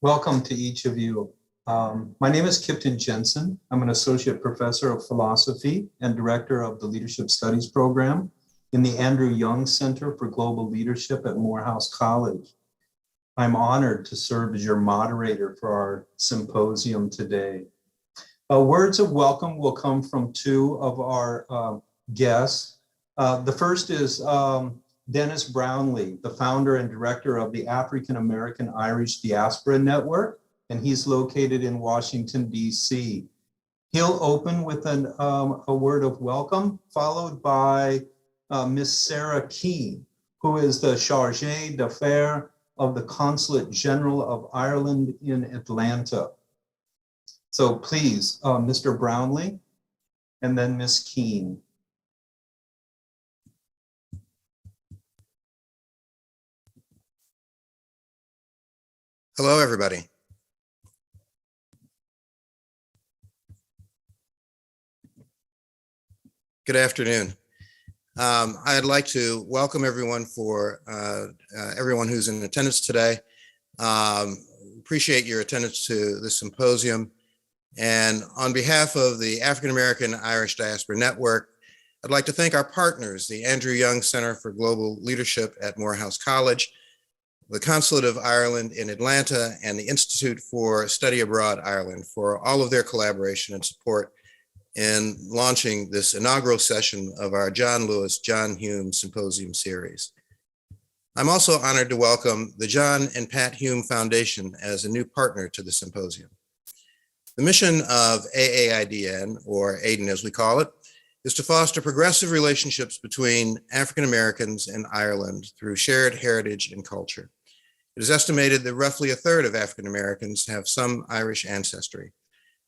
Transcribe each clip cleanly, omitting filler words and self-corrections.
Welcome to each of you. My name is Kipton Jensen. I'm an associate professor of philosophy and director of the Leadership Studies program in the Andrew Young Center for Global Leadership at Morehouse College. I'm honored to serve as your moderator for our symposium today. Words of welcome will come from two of our guests. The first is Dennis Brownlee, the founder and director of the African American Irish Diaspora Network, and he's located in Washington, D.C. He'll open with a word of welcome, followed by Miss Sarah Keane, who is the Chargée d'Affaires of the Consulate General of Ireland in Atlanta. So please, Mr. Brownlee, and then Miss Keane. Hello, everybody. Good afternoon. I'd like to welcome everyone everyone who's in attendance today. Appreciate your attendance to this symposium. And on behalf of the African American Irish Diaspora Network, I'd like to thank our partners, the Andrew Young Center for Global Leadership at Morehouse College, the Consulate of Ireland in Atlanta, and the Institute for Study Abroad Ireland for all of their collaboration and support in launching this inaugural session of our John Lewis, John Hume Symposium Series. I'm also honored to welcome the John and Pat Hume Foundation as a new partner to the symposium. The mission of AAIDN, or AIDN as we call it, is to foster progressive relationships between African Americans and Ireland through shared heritage and culture. It is estimated that roughly a third of African Americans have some Irish ancestry,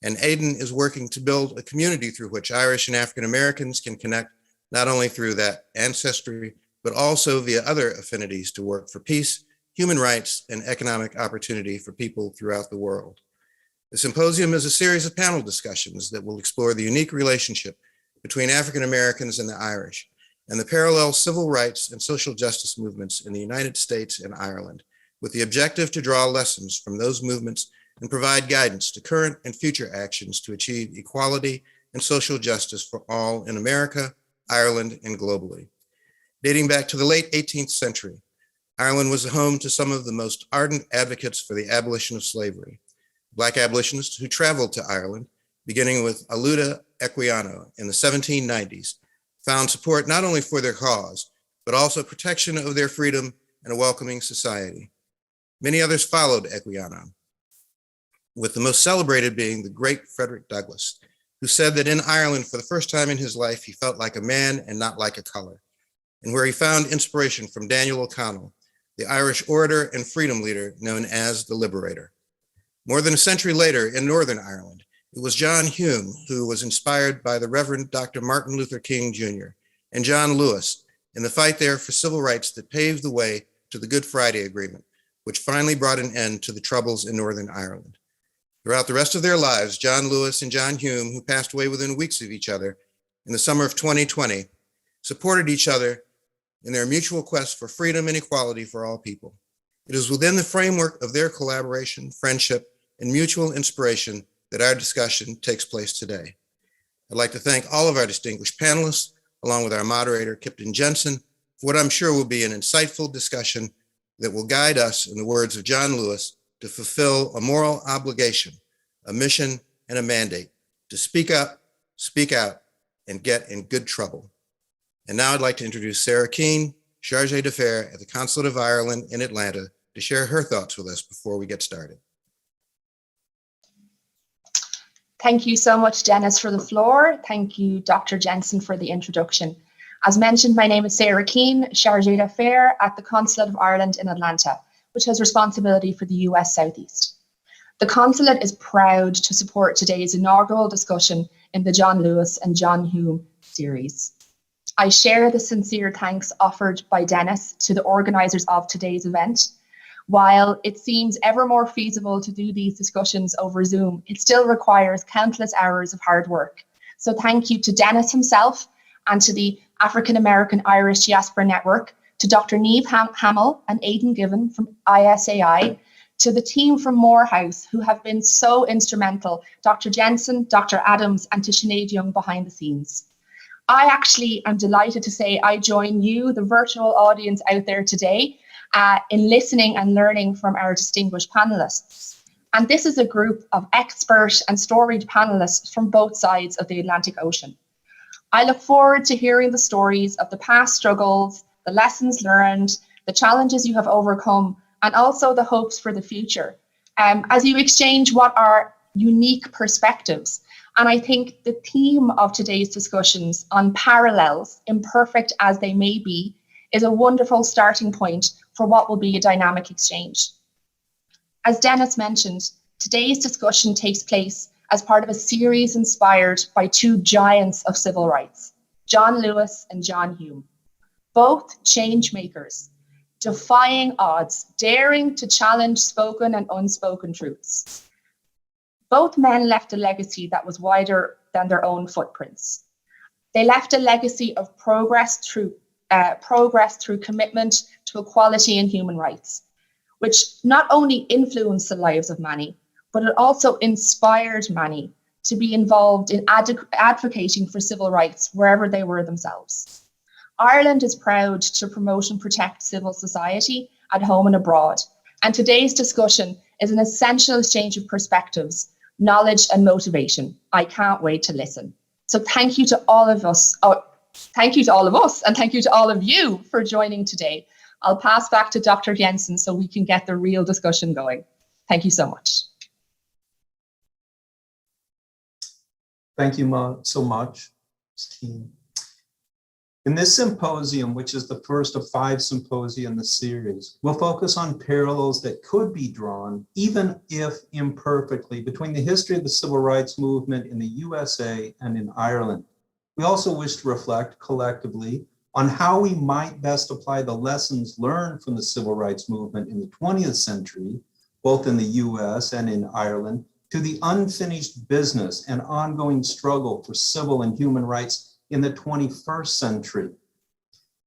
and AIDN is working to build a community through which Irish and African Americans can connect not only through that ancestry, but also via other affinities to work for peace, human rights, and economic opportunity for people throughout the world. The symposium is a series of panel discussions that will explore the unique relationship between African Americans and the Irish, and the parallel civil rights and social justice movements in the United States and Ireland, with the objective to draw lessons from those movements and provide guidance to current and future actions to achieve equality and social justice for all in America, Ireland, and globally. Dating back to the late 18th century, Ireland was the home to some of the most ardent advocates for the abolition of slavery. Black abolitionists who traveled to Ireland, beginning with Aluda Equiano in the 1790s, found support not only for their cause, but also protection of their freedom and a welcoming society. Many others followed Equiano, with the most celebrated being the great Frederick Douglass, who said that in Ireland, for the first time in his life, he felt like a man and not like a color, and where he found inspiration from Daniel O'Connell, the Irish orator and freedom leader known as the Liberator. More than a century later in Northern Ireland, it was John Hume who was inspired by the Reverend Dr. Martin Luther King Jr. and John Lewis in the fight there for civil rights that paved the way to the Good Friday Agreement, which finally brought an end to the troubles in Northern Ireland. Throughout the rest of their lives, John Lewis and John Hume, who passed away within weeks of each other in the summer of 2020, supported each other in their mutual quest for freedom and equality for all people. It is within the framework of their collaboration, friendship, and mutual inspiration that our discussion takes place today. I'd like to thank all of our distinguished panelists, along with our moderator, Kipton Jensen, for what I'm sure will be an insightful discussion that will guide us, in the words of John Lewis, to fulfill a moral obligation, a mission, and a mandate to speak up, speak out, and get in good trouble. And now I'd like to introduce Sarah Keane, Chargée d'Affaires at the Consulate of Ireland in Atlanta, to share her thoughts with us before we get started. Thank you so much, Dennis, for the floor. Thank you, Dr. Jensen, for the introduction. As mentioned, my name is Sarah Keane, Chargée d'Affaires at the Consulate of Ireland in Atlanta, which has responsibility for the US Southeast. The Consulate is proud to support today's inaugural discussion in the John Lewis and John Hume series. I share the sincere thanks offered by Dennis to the organisers of today's event. While it seems ever more feasible to do these discussions over Zoom, it still requires countless hours of hard work. So thank you to Dennis himself and to the African American Irish Diaspora Network, to Dr. Niamh Hamill and Aidan Given from ISAI, to the team from Morehouse who have been so instrumental, Dr. Jensen, Dr. Adams, and to Sinead Young behind the scenes. I actually am delighted to say I join you, the virtual audience out there today, in listening and learning from our distinguished panelists. And this is a group of expert and storied panelists from both sides of the Atlantic Ocean. I look forward to hearing the stories of the past struggles, the lessons learned, the challenges you have overcome, and also the hopes for the future, as you exchange what are unique perspectives. And I think the theme of today's discussions on parallels, imperfect as they may be, is a wonderful starting point for what will be a dynamic exchange. As Dennis mentioned, today's discussion takes place as part of a series inspired by two giants of civil rights, John Lewis and John Hume, both change makers, defying odds, daring to challenge spoken and unspoken truths. Both men left a legacy that was wider than their own footprints. They left a legacy of progress through commitment to equality and human rights, which not only influenced the lives of many, but it also inspired many to be involved in advocating for civil rights wherever they were themselves. Ireland is proud to promote and protect civil society at home and abroad, and today's discussion is an essential exchange of perspectives, knowledge and motivation. I can't wait to listen. So thank you to all of us, and thank you to all of you for joining today. I'll pass back to Dr. Jensen so we can get the real discussion going. Thank you so much. Thank you so much, team. In this symposium, which is the first of 5 symposia in the series, we'll focus on parallels that could be drawn, even if imperfectly, between the history of the civil rights movement in the USA and in Ireland. We also wish to reflect collectively on how we might best apply the lessons learned from the civil rights movement in the 20th century, both in the US and in Ireland, to the unfinished business and ongoing struggle for civil and human rights in the 21st century.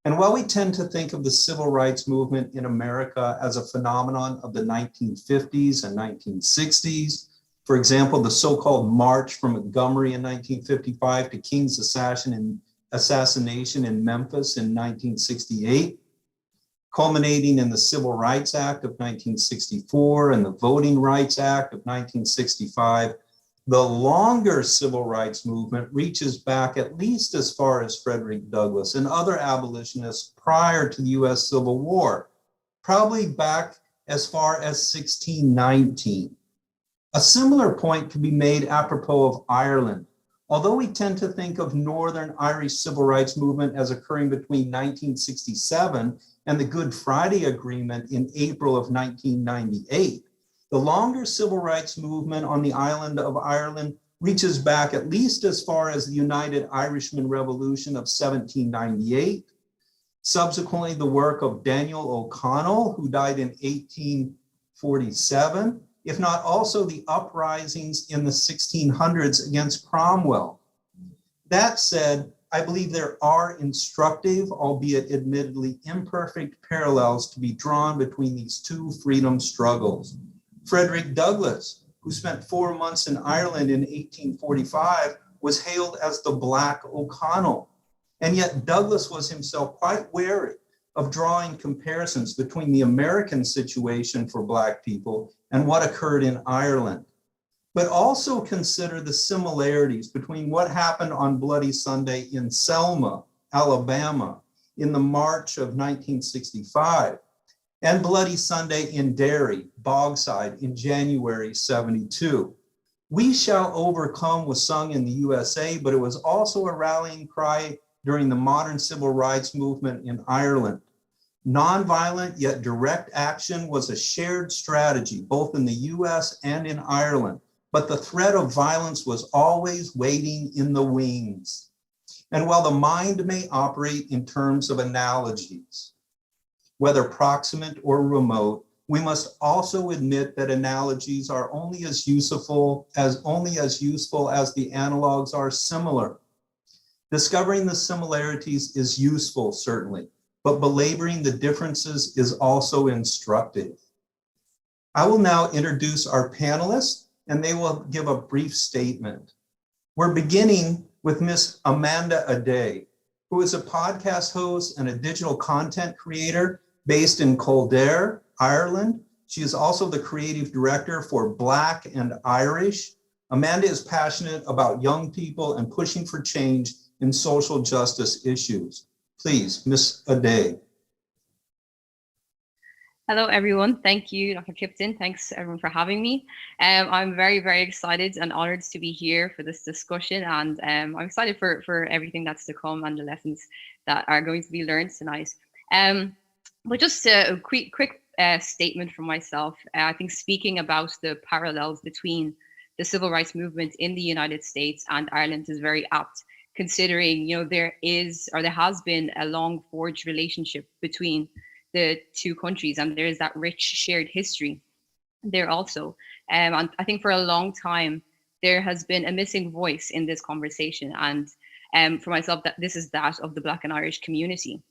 And while we tend to think of the civil rights movement in America as a phenomenon of the 1950s and 1960s, for example, the so-called March from Montgomery in 1955 to King's assassination in Memphis in 1968, culminating in the Civil Rights Act of 1964 and the Voting Rights Act of 1965, the longer civil rights movement reaches back at least as far as Frederick Douglass and other abolitionists prior to the US Civil War, probably back as far as 1619. A similar point can be made apropos of Ireland. Although we tend to think of Northern Irish civil rights movement as occurring between 1967 and the Good Friday Agreement in April of 1998, the longer civil rights movement on the island of Ireland reaches back at least as far as the United Irishman Revolution of 1798. Subsequently, the work of Daniel O'Connell, who died in 1847, if not also the uprisings in the 1600s against Cromwell. That said, I believe there are instructive, albeit admittedly imperfect, parallels to be drawn between these two freedom struggles. Frederick Douglass, who spent 4 months in Ireland in 1845, was hailed as the Black O'Connell. And yet Douglass was himself quite wary of drawing comparisons between the American situation for Black people and what occurred in Ireland. But also consider the similarities between what happened on Bloody Sunday in Selma, Alabama, in the March of 1965, and Bloody Sunday in Derry, Bogside, in January 72. We Shall Overcome was sung in the USA, but it was also a rallying cry during the modern civil rights movement in Ireland. Nonviolent yet direct action was a shared strategy, both in the US and in Ireland, but the threat of violence was always waiting in the wings. And while the mind may operate in terms of analogies, whether proximate or remote, we must also admit that analogies are only as useful as the analogs are similar. Discovering the similarities is useful, certainly, but belaboring the differences is also instructive. I will now introduce our panelists and they will give a brief statement. We're beginning with Miss Amanda Ade, who is a podcast host and a digital content creator based in Kildare, Ireland. She is also the creative director for Black and Irish. Amanda is passionate about young people and pushing for change in social justice issues. Please, Miss Ade. Hello, everyone. Thank you, Dr. Kipton. Thanks, everyone, for having me. I'm very, very excited and honored to be here for this discussion. And I'm excited for everything that's to come and the lessons that are going to be learned tonight. But just a quick statement from myself. I think speaking about the parallels between the civil rights movement in the United States and Ireland is very apt, considering, there has been a long forged relationship between the two countries, and there is that rich shared history there also. And I think for a long time there has been a missing voice in this conversation, and for myself, that this is that of the Black and Irish community,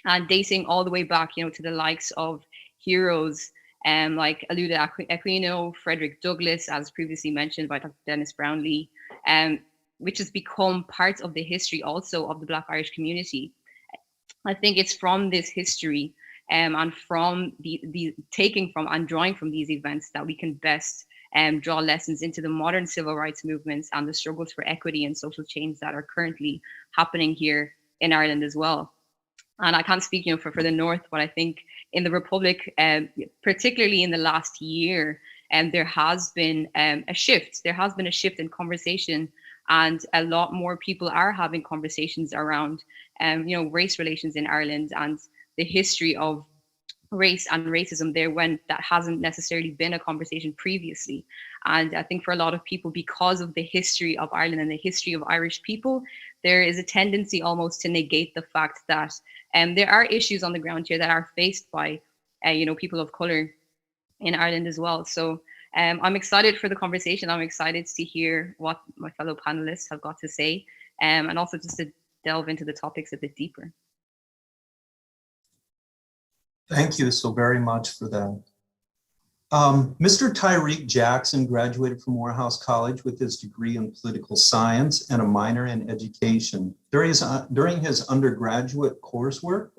and dating all the way back, to the likes of heroes like Aluda Aquino, Frederick Douglass, as previously mentioned by Dr. Dennis Brownlee, which has become part of the history also of the Black Irish community. I think it's from this history and from the taking from and drawing from these events that we can best draw lessons into the modern civil rights movements and the struggles for equity and social change that are currently happening here in Ireland as well. And I can't speak, for the North, but I think in the Republic, particularly in the last year, there has been a shift. There has been a shift in conversation, and a lot more people are having conversations around, race relations in Ireland and the history of race and racism there, when that hasn't necessarily been a conversation previously. And I think for a lot of people, because of the history of Ireland and the history of Irish people, there is a tendency almost to negate the fact that there are issues on the ground here that are faced by, people of color in Ireland as well. So I'm excited for the conversation. I'm excited to hear what my fellow panelists have got to say, and also just to delve into the topics a bit deeper. Thank you so very much for that. Mr. Tyreek Jackson graduated from Morehouse College with his degree in political science and a minor in education. During his undergraduate coursework,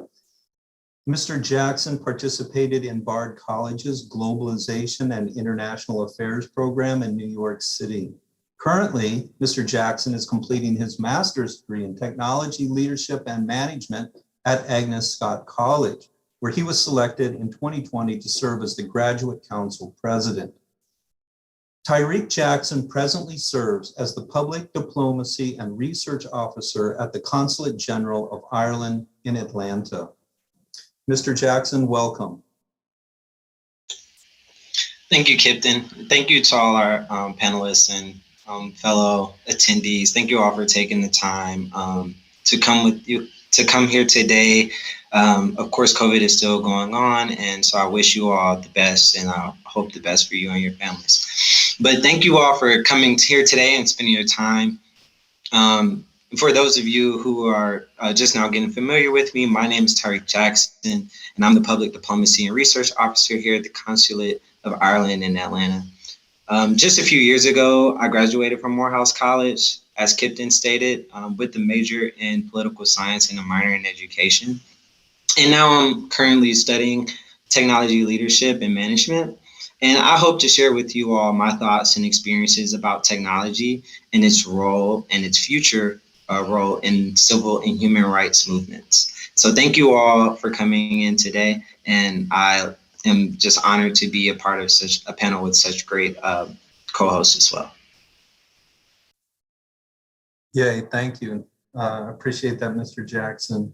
Mr. Jackson participated in Bard College's Globalization and International Affairs program in New York City. Currently, Mr. Jackson is completing his master's degree in technology, leadership, and management at Agnes Scott College, where he was selected in 2020 to serve as the Graduate Council President. Tyreek Jackson presently serves as the Public Diplomacy and Research Officer at the Consulate General of Ireland in Atlanta. Mr. Jackson, welcome. Thank you, Kipton. Thank you to all our panelists and fellow attendees. Thank you all for taking the time to come here today. Of course, COVID is still going on, and so I wish you all the best, and I hope the best for you and your families. But thank you all for coming here today and spending your time. For those of you who are just now getting familiar with me, my name is Tyreek Jackson, and I'm the Public Diplomacy and Research Officer here at the Consulate of Ireland in Atlanta. Just a few years ago, I graduated from Morehouse College, as Kipton stated, with a major in political science and a minor in education. And now I'm currently studying technology leadership and management. And I hope to share with you all my thoughts and experiences about technology and its role and its future role in civil and human rights movements. So thank you all for coming in today. And I am just honored to be a part of such a panel with such great co-hosts as well. Yay, thank you. Appreciate that, Mr. Jackson.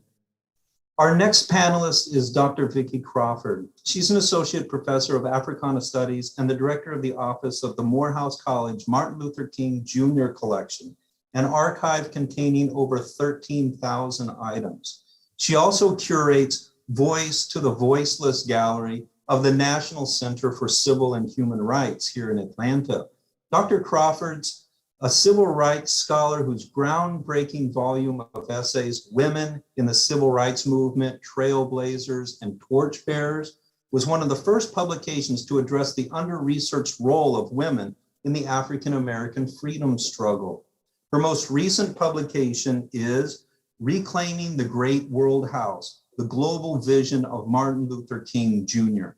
Our next panelist is Dr. Vicki Crawford. She's an associate professor of Africana Studies and the director of the office of the Morehouse College Martin Luther King Jr. Collection, an archive containing over 13,000 items. She also curates Voice to the Voiceless Gallery of the National Center for Civil and Human Rights here in Atlanta. Dr. Crawford's a civil rights scholar whose groundbreaking volume of essays, Women in the Civil Rights Movement, Trailblazers, and Torchbearers, was one of the first publications to address the under-researched role of women in the African-American freedom struggle. Her most recent publication is Reclaiming the Great World House, the Global Vision of Martin Luther King Jr.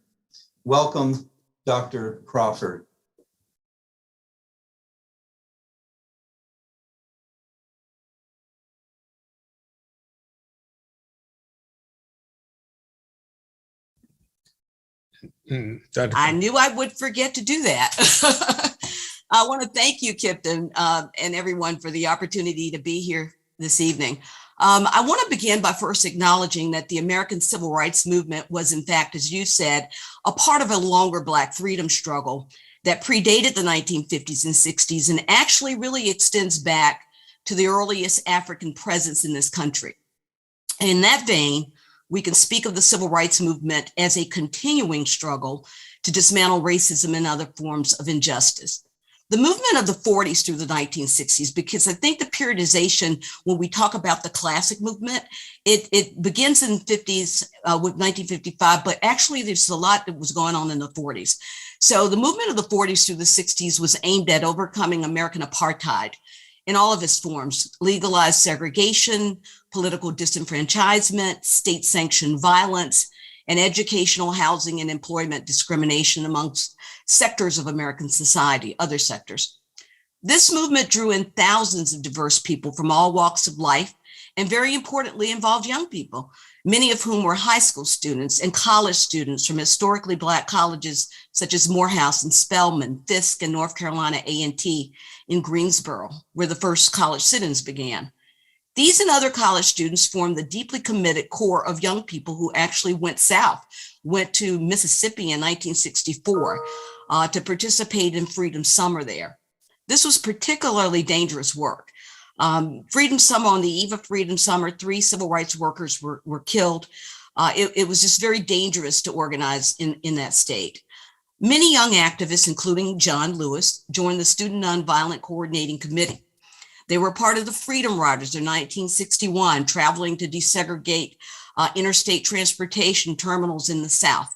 Welcome, Dr. Crawford. I knew I would forget to do that. I want to thank you, Kipton, and everyone for the opportunity to be here this evening. I want to begin by first acknowledging that the American Civil Rights Movement was, in fact, as you said, a part of a longer Black freedom struggle that predated the 1950s and 60s and actually really extends back to the earliest African presence in this country. And in that vein, we can speak of the Civil Rights Movement as a continuing struggle to dismantle racism and other forms of injustice. The movement of the 40s through the 1960s, because I think the periodization, when we talk about the classic movement, it begins in the 50s with 1955, but actually there's a lot that was going on in the 40s. So the movement of the 40s through the 60s was aimed at overcoming American apartheid in all of its forms: legalized segregation, political disenfranchisement, state-sanctioned violence, and educational, housing, and employment discrimination amongst sectors of American society, other sectors. This movement drew in thousands of diverse people from all walks of life, and very importantly, involved young people, many of whom were high school students and college students from historically Black colleges such as Morehouse and Spelman, Fisk, and North Carolina A&T in Greensboro, where the first college sit-ins began. These and other college students formed the deeply committed core of young people who actually went south, went to Mississippi in 1964 to participate in Freedom Summer there. This was particularly dangerous work. Freedom Summer, on the eve of Freedom Summer, 3 civil rights workers were killed. It was just very dangerous to organize in that state. Many young activists, including John Lewis, joined the Student Nonviolent Coordinating Committee. They were part of the Freedom Riders in 1961, traveling to desegregate interstate transportation terminals in the South.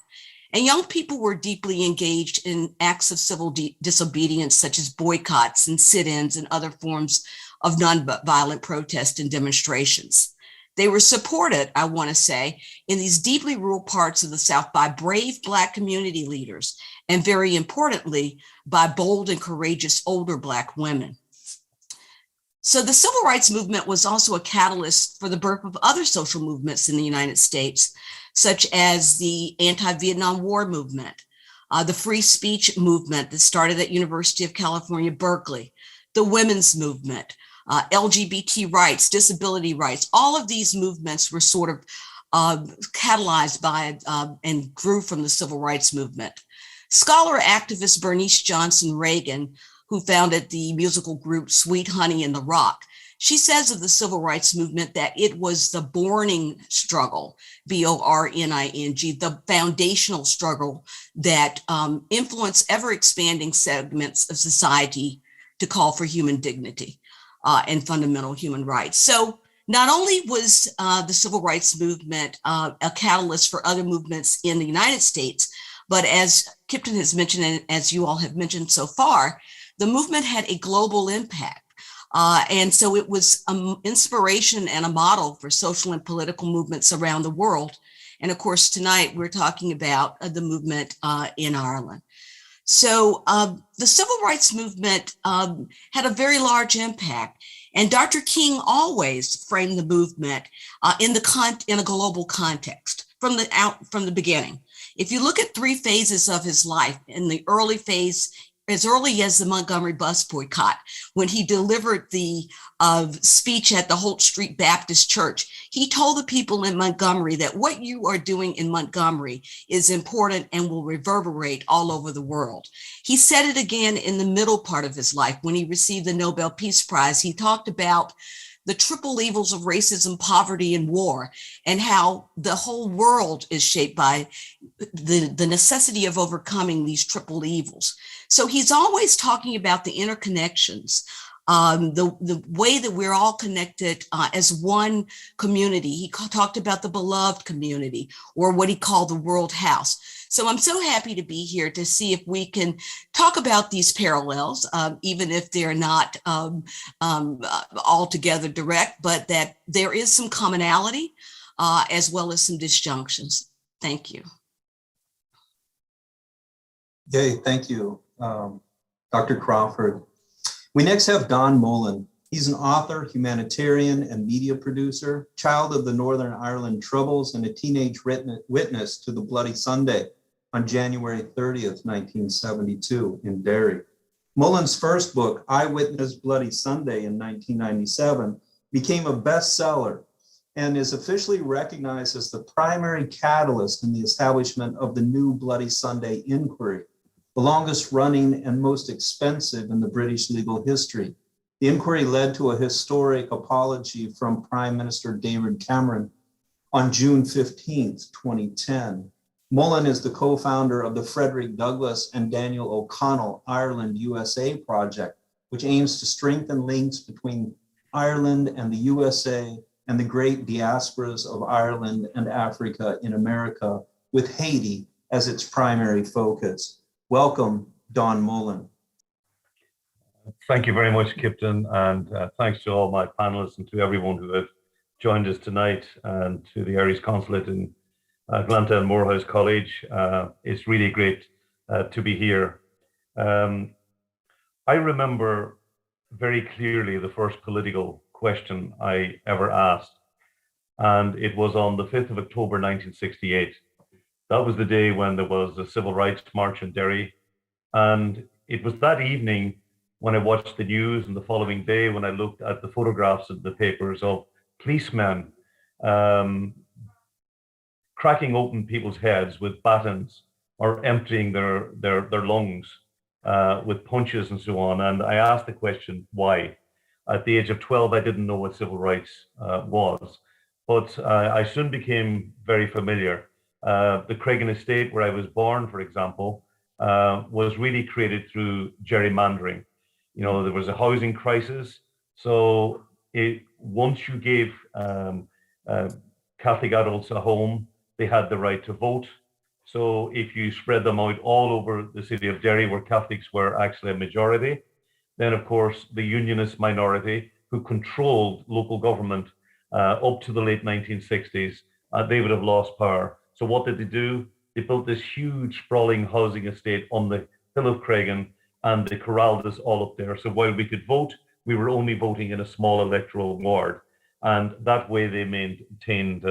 And young people were deeply engaged in acts of civil disobedience, such as boycotts and sit-ins and other forms of nonviolent protest and demonstrations. They were supported, I want to say, in these deeply rural parts of the South by brave Black community leaders, and very importantly, by bold and courageous older Black women. So the civil rights movement was also a catalyst for the birth of other social movements in the United States, such as the anti-Vietnam War movement, the free speech movement that started at University of California, Berkeley, the women's movement, LGBT rights, disability rights. All of these movements were sort of catalyzed by and grew from the civil rights movement. Scholar activist Bernice Johnson Reagan, who founded the musical group Sweet Honey in the Rock, she says of the civil rights movement that it was the borning struggle, B-O-R-N-I-N-G, the foundational struggle that influenced ever-expanding segments of society to call for human dignity and fundamental human rights. So not only was the civil rights movement a catalyst for other movements in the United States, but as Kipton has mentioned, and as you all have mentioned so far, the movement had a global impact. And so it was an inspiration and a model for social and political movements around the world. And of course, tonight we're talking about the movement in Ireland. So the civil rights movement had a very large impact. And Dr. King always framed the movement in a global context from the beginning. If you look at 3 phases of his life, in the early phase, as early as the Montgomery bus boycott, when he delivered the speech at the Holt Street Baptist Church, he told the people in Montgomery that what you are doing in Montgomery is important and will reverberate all over the world. He said it again in the middle part of his life when he received the Nobel Peace Prize. He talked about the triple evils of racism, poverty, and war, and how the whole world is shaped by the necessity of overcoming these triple evils. So he's always talking about the interconnections the way that we're all connected as one community. He talked about the beloved community, or what he called the world house. So I'm so happy to be here to see if we can talk about these parallels, even if they're not altogether direct, but that there is some commonality as well as some disjunctions. Thank you. Yay, thank you, Dr. Crawford. We next have Don Mullen. He's an author, humanitarian, and media producer, child of the Northern Ireland Troubles, and a teenage witness to the Bloody Sunday on January 30th, 1972 in Derry. Mullen's first book, Eyewitness Bloody Sunday in 1997, became a bestseller and is officially recognized as the primary catalyst in the establishment of the new Bloody Sunday inquiry, the longest running and most expensive in the British legal history. The inquiry led to a historic apology from Prime Minister David Cameron on June 15th, 2010. Mullen is the co-founder of the Frederick Douglass and Daniel O'Connell Ireland USA project, which aims to strengthen links between Ireland and the USA and the great diasporas of Ireland and Africa in America, with Haiti as its primary focus. Welcome, Don Mullen. Thank you very much, Kipton, and thanks to all my panelists and to everyone who have joined us tonight, and to the Irish Consulate in Atlanta and Morehouse College. It's really great to be here. I remember very clearly the first political question I ever asked, and it was on the 5th of October 1968. That was the day when there was a civil rights march in Derry, and it was that evening when I watched the news, and the following day when I looked at the photographs of the papers of policemen cracking open people's heads with batons or emptying their lungs with punches and so on. And I asked the question, why? At the age of 12, I didn't know what civil rights was, but I soon became very familiar. The Craigan estate where I was born, for example, was really created through gerrymandering. You know, there was a housing crisis. So once you gave Catholic adults a home, they had the right to vote. So if you spread them out all over the city of Derry, where Catholics were actually a majority, then of course the Unionist minority who controlled local government up to the late 1960s, they would have lost power. So what did they do? They built this huge sprawling housing estate on the hill of Craigan, and they corralled us all up there. So while we could vote, we were only voting in a small electoral ward. And that way they maintained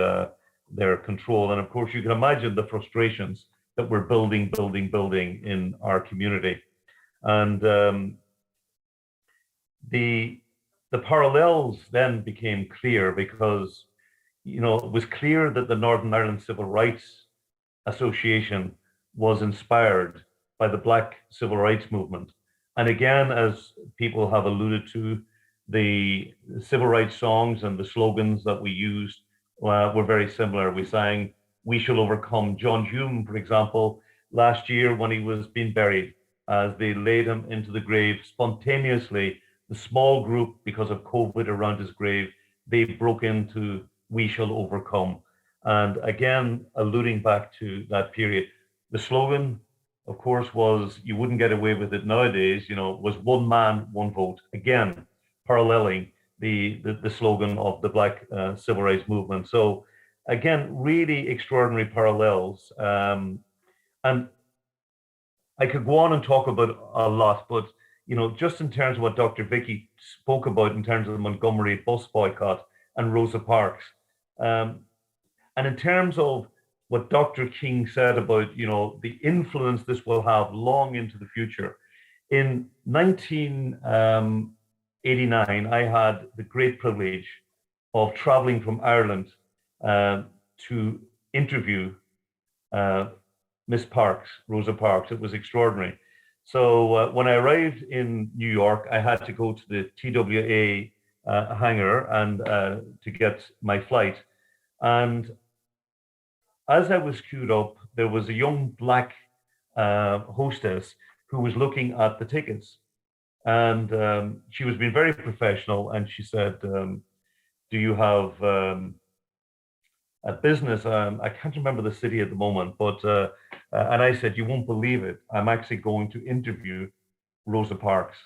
their control. And of course, you can imagine the frustrations that we're building in our community. And the parallels then became clear because, you know, it was clear that the Northern Ireland Civil Rights Association was inspired by the Black Civil Rights Movement. And again, as people have alluded to, the civil rights songs and the slogans that we used were very similar. We sang, "We shall overcome." John Hume, for example, last year when he was being buried, as they laid him into the grave, spontaneously, the small group, because of COVID around his grave, they broke into "We shall overcome." And again, alluding back to that period, the slogan, of course, was, you wouldn't get away with it nowadays, you know, was "One man, one vote." Again, paralleling the slogan of the Black Civil Rights Movement. So again, really extraordinary parallels. And I could go on and talk about a lot, but, you know, just in terms of what Dr. Vicki spoke about in terms of the Montgomery bus boycott and Rosa Parks, and in terms of what Dr. King said about, you know, the influence this will have long into the future. In 1989, I had the great privilege of traveling from Ireland to interview Miss Parks, Rosa Parks. It was extraordinary. So when I arrived in New York, I had to go to the TWA hangar and to get my flight. And as I was queued up, there was a young Black hostess who was looking at the tickets. And she was being very professional, and she said, do you have a business? I can't remember the city at the moment, but and I said, you won't believe it, I'm actually going to interview Rosa Parks.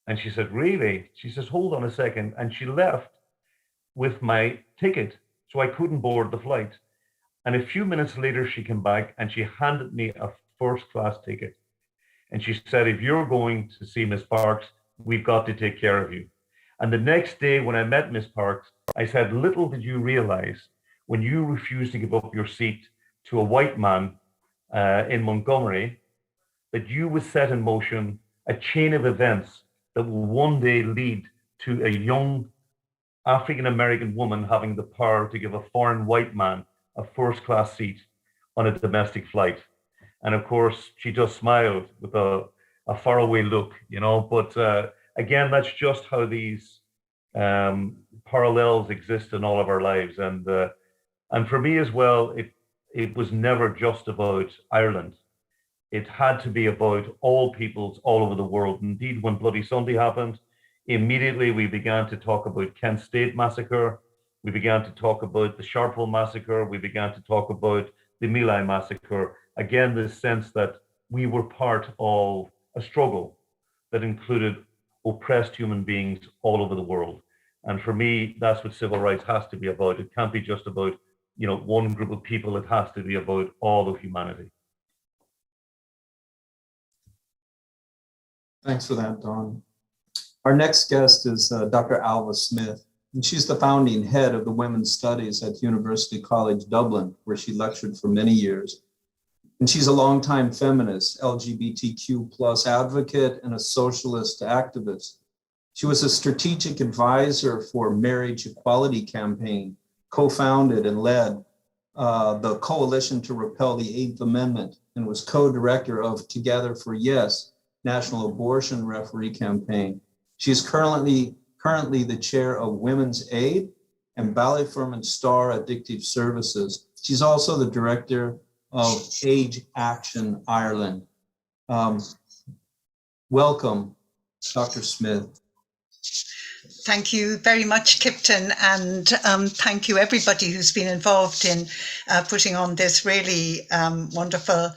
And she said, really? She says, hold on a second. And she left with my ticket, so I couldn't board the flight. And a few minutes later, she came back and she handed me a first-class ticket. And she said, if you're going to see Miss Parks, we've got to take care of you. And the next day when I met Miss Parks, I said, little did you realize when you refused to give up your seat to a white man in Montgomery, that you would set in motion a chain of events that will one day lead to a young African-American woman having the power to give a foreign white man a first-class seat on a domestic flight. And of course, she just smiled with a faraway look, you know. But again, that's just how these parallels exist in all of our lives. And for me as well, it was never just about Ireland. It had to be about all peoples all over the world. Indeed, when Bloody Sunday happened, immediately we began to talk about Kent State Massacre. We began to talk about the Sharpeville Massacre. We began to talk about the My Lai Massacre. Again, this sense that we were part of a struggle that included oppressed human beings all over the world. And for me, that's what civil rights has to be about. It can't be just about, you know, one group of people. It has to be about all of humanity. Thanks for that, Don. Our next guest is Dr. Alva Smith, and she's the founding head of the Women's Studies at University College Dublin, where she lectured for many years. And she's a longtime feminist, LGBTQ+ advocate, and a socialist activist. She was a strategic advisor for Marriage Equality Campaign, co-founded and led the Coalition to Repel the Eighth Amendment, and was co-director of Together for Yes, National Abortion Referee Campaign. She is currently the chair of Women's Aid and Ballyfermot Star Addictive Services. She's also the director of Age Action Ireland. Welcome, Dr. Smith. Thank you very much, Kipton, and thank you everybody who's been involved in putting on this really wonderful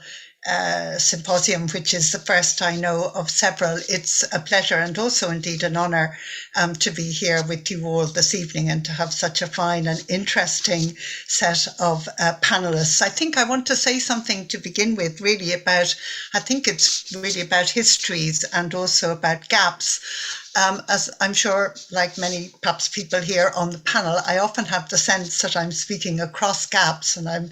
symposium, which is the first I know of several. It's a pleasure and also indeed an honour to be here with you all this evening and to have such a fine and interesting set of panellists. I think I want to say something to begin with really about, I think it's really about histories and also about gaps. As I'm sure, like many perhaps people here on the panel, I often have the sense that I'm speaking across gaps, and I'm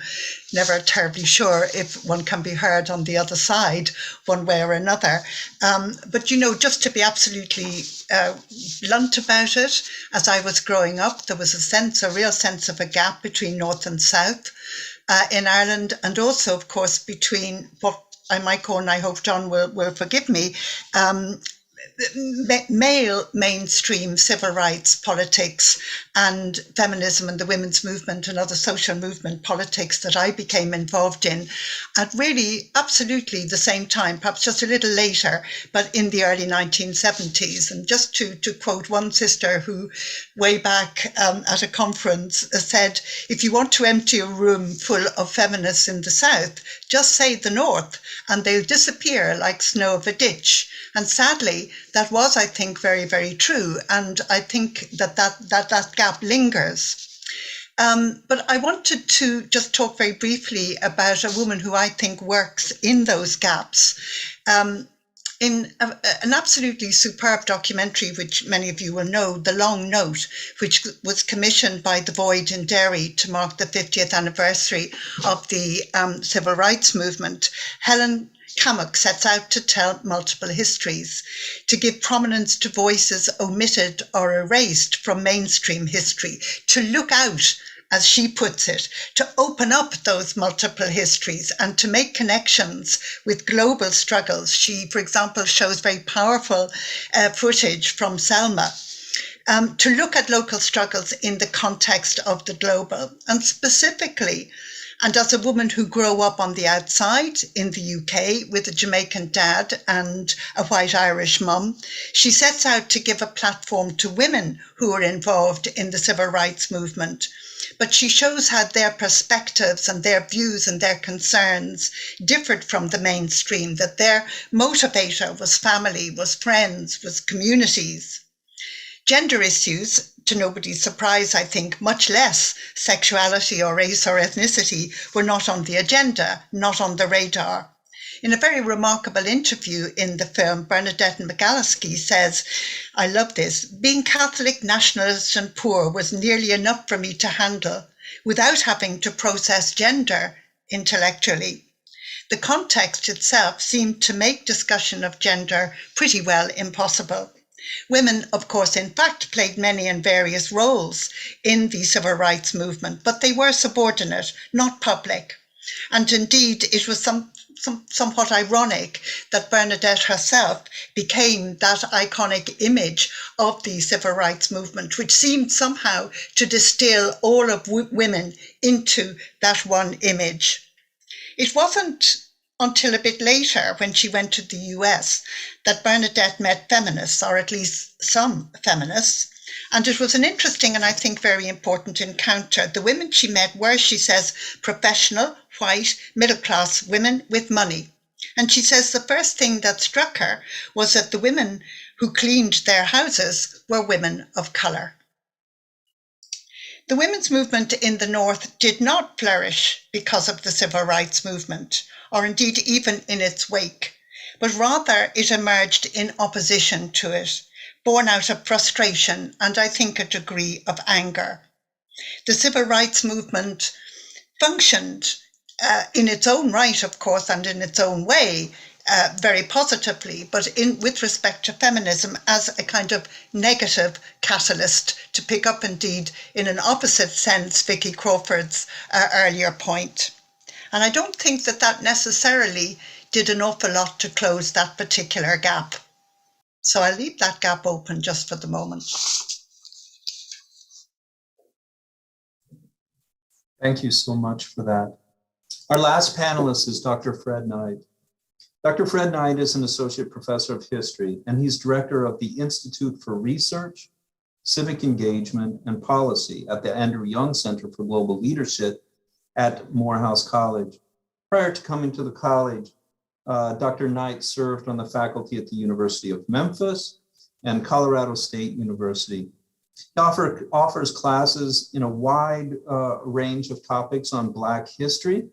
never terribly sure if one can be heard on the other side one way or another. But, you know, just to be absolutely blunt about it, as I was growing up, there was a real sense of a gap between North and South in Ireland, and also, of course, between what I might call, and I hope John will forgive me, male mainstream civil rights politics and feminism and the women's movement and other social movement politics that I became involved in at really absolutely the same time, perhaps just a little later, but in the early 1970s. And just to quote one sister who way back at a conference said, if you want to empty a room full of feminists in the South, just say the North and they'll disappear like snow of a ditch. And sadly, that was, I think, very, very true. And I think that gap lingers. But I wanted to just talk very briefly about a woman who I think works in those gaps. In an absolutely superb documentary, which many of you will know, The Long Note, which was commissioned by The Void in Derry to mark the 50th anniversary of the civil rights movement, Helen Kamak sets out to tell multiple histories, to give prominence to voices omitted or erased from mainstream history, to look out, as she puts it, to open up those multiple histories and to make connections with global struggles. She, for example, shows very powerful footage from Selma, to look at local struggles in the context of the global, and specifically And as a woman who grew up on the outside in the UK with a Jamaican dad and a white Irish mum, she sets out to give a platform to women who are involved in the civil rights movement. But she shows how their perspectives and their views and their concerns differed from the mainstream, that their motivator was family, was friends, was communities. Gender issues, to nobody's surprise, I think, much less sexuality or race or ethnicity, were not on the agenda, not on the radar. In a very remarkable interview in the film, Bernadette McAlliskey says, I love this, being Catholic, nationalist and poor was nearly enough for me to handle without having to process gender intellectually. The context itself seemed to make discussion of gender pretty well impossible. Women, of course, in fact, played many and various roles in the civil rights movement, but they were subordinate, not public. And indeed, it was somewhat ironic that Bernadette herself became that iconic image of the civil rights movement, which seemed somehow to distill all of women into that one image. It wasn't until a bit later, when she went to the US, that Bernadette met feminists, or at least some feminists. And it was an interesting and I think very important encounter. The women she met were, she says, professional, white, middle-class women with money. And she says the first thing that struck her was that the women who cleaned their houses were women of colour. The women's movement in the North did not flourish because of the civil rights movement, or indeed even in its wake, but rather it emerged in opposition to it, born out of frustration and I think a degree of anger. The civil rights movement functioned in its own right, of course, and in its own way, very positively, but with respect to feminism as a kind of negative catalyst, to pick up indeed in an opposite sense Vicki Crawford's earlier point. And I don't think that that necessarily did an awful lot to close that particular gap. So I'll leave that gap open just for the moment. Thank you so much for that. Our last panelist is Dr. Fred Knight. Dr. Fred Knight is an associate professor of history, and he's director of the Institute for Research, Civic Engagement, and Policy at the Andrew Young Center for Global Leadership at Morehouse College. Prior to coming to the college, Dr. Knight served on the faculty at the University of Memphis and Colorado State University. He offers classes in a wide range of topics on Black history.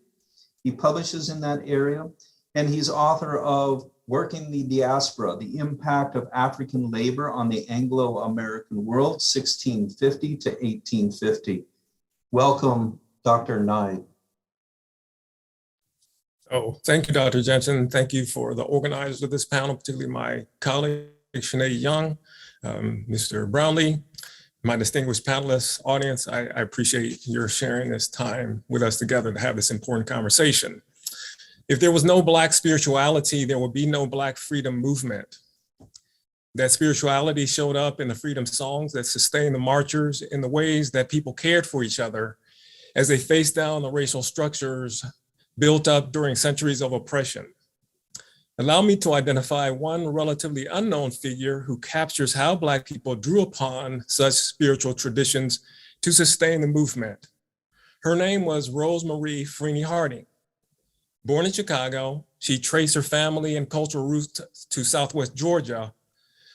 He publishes in that area, and he's author of Working the Diaspora, the Impact of African Labor on the Anglo-American World, 1650 to 1850. Welcome, Dr. Knight. Oh, thank you, Dr. Jensen. Thank you for the organizers of this panel, particularly my colleague, Sinead Young, Mr. Brownlee, my distinguished panelists, audience. I appreciate your sharing this time with us together to have this important conversation. If there was no Black spirituality, there would be no Black freedom movement. That spirituality showed up in the freedom songs that sustained the marchers in the ways that people cared for each other as they faced down the racial structures built up during centuries of oppression. Allow me to identify one relatively unknown figure who captures how Black people drew upon such spiritual traditions to sustain the movement. Her name was Rosemarie Freeny Harding. Born in Chicago, she traced her family and cultural roots to Southwest Georgia,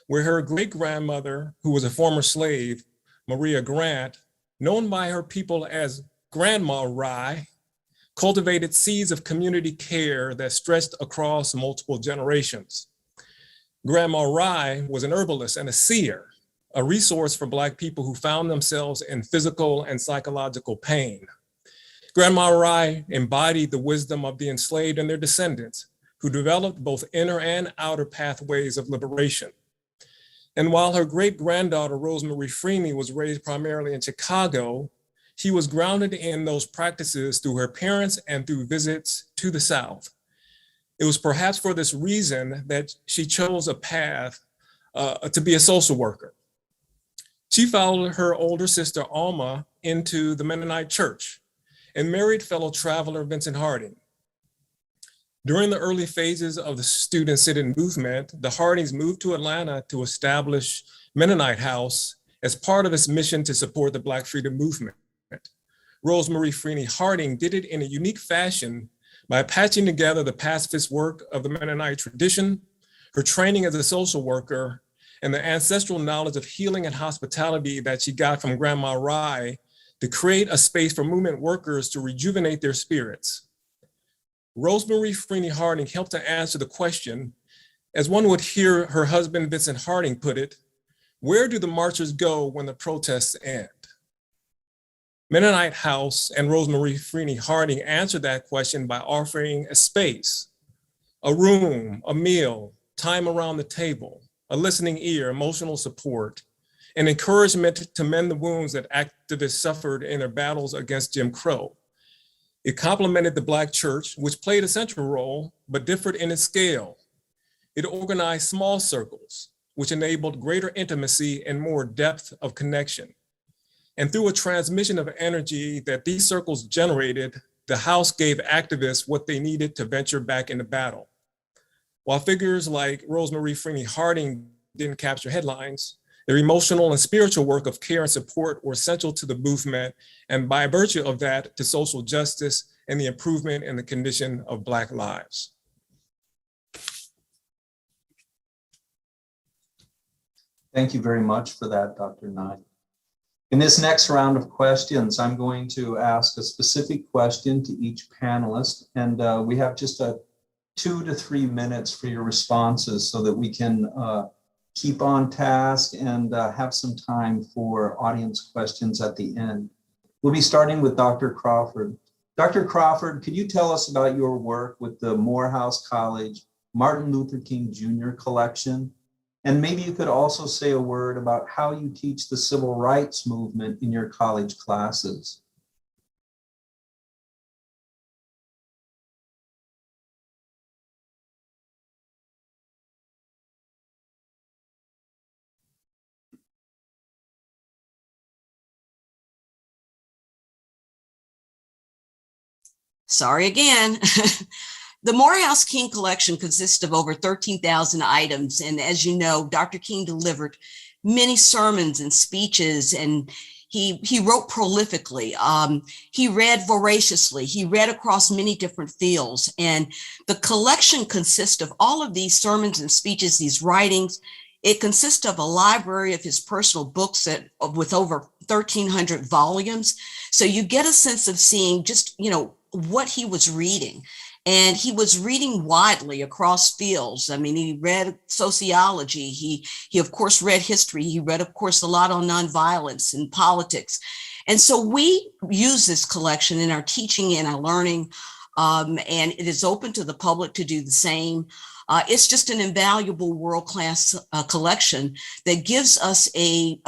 where her great-grandmother, who was a former slave, Maria Grant, known by her people as Grandma Rye, cultivated seeds of community care that stretched across multiple generations. Grandma Rye was an herbalist and a seer, a resource for Black people who found themselves in physical and psychological pain. Grandma Rye embodied the wisdom of the enslaved and their descendants, who developed both inner and outer pathways of liberation. And while her great-granddaughter, Rosemarie Freeny, was raised primarily in Chicago, she was grounded in those practices through her parents and through visits to the South. It was perhaps for this reason that she chose a path to be a social worker. She followed her older sister, Alma, into the Mennonite church and married fellow traveler Vincent Harding. During the early phases of the student sit-in movement, the Hardings moved to Atlanta to establish Mennonite House as part of its mission to support the Black freedom movement. Rosemarie Freeny Harding did it in a unique fashion by patching together the pacifist work of the Mennonite tradition, her training as a social worker, and the ancestral knowledge of healing and hospitality that she got from Grandma Rye to create a space for movement workers to rejuvenate their spirits. Rosemarie Freeny Harding helped to answer the question, as one would hear her husband Vincent Harding put it, where do the marchers go when the protests end? Mennonite House and Rosemarie Freeny Harding answered that question by offering a space, a room, a meal, time around the table, a listening ear, emotional support, and encouragement to mend the wounds that activists suffered in their battles against Jim Crow. It complemented the Black church, which played a central role, but differed in its scale. It organized small circles, which enabled greater intimacy and more depth of connection. And through a transmission of energy that these circles generated, the house gave activists what they needed to venture back into battle. While figures like Rosemarie Freeny Harding didn't capture headlines, their emotional and spiritual work of care and support were essential to the movement, and by virtue of that, to social justice and the improvement in the condition of Black lives. Thank you very much for that, Dr. Knight. In this next round of questions, I'm going to ask a specific question to each panelist, and we have just 2 to 3 minutes for your responses so that we can keep on task and have some time for audience questions at the end. We'll be starting with Dr. Crawford. Dr. Crawford, could you tell us about your work with the Morehouse College Martin Luther King Jr. collection? And maybe you could also say a word about how you teach the civil rights movement in your college classes. Sorry again. The Morehouse King collection consists of over 13,000 items. And as you know, Dr. King delivered many sermons and speeches, and he wrote prolifically. He read voraciously. He read across many different fields. And the collection consists of all of these sermons and speeches, these writings. It consists of a library of his personal books with over 1,300 volumes. So you get a sense of seeing just, what he was reading. And he was reading widely across fields. I mean, he read sociology. He of course read history. He read, of course, a lot on nonviolence and politics. And so we use this collection in our teaching and our learning, and it is open to the public to do the same. It's just an invaluable world-class collection that gives us a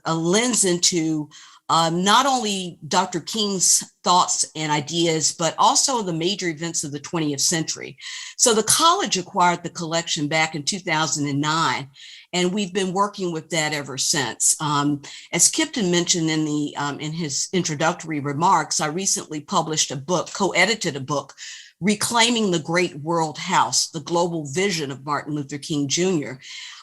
lens into not only Dr. King's thoughts and ideas, but also the major events of the 20th century. So the college acquired the collection back in 2009, and we've been working with that ever since. As Kipton mentioned in his introductory remarks, I recently published a book, co-edited a book, Reclaiming the Great World House, the Global Vision of Martin Luther King Jr.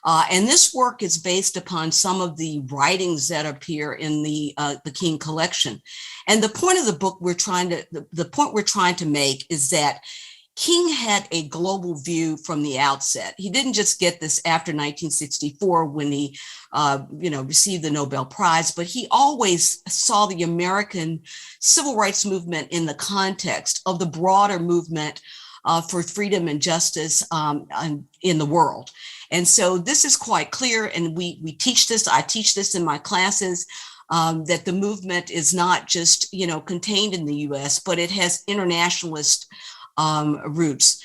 And this work is based upon some of the writings that appear in the King collection. And the point of the book the point we're trying to make is that King had a global view from the outset. He didn't just get this after 1964 when he received the Nobel Prize, but he always saw the American civil rights movement in the context of the broader movement for freedom and justice in the world. And so this is quite clear, and we teach this, I teach this in my classes, that the movement is not just contained in the US, but it has internationalist roots.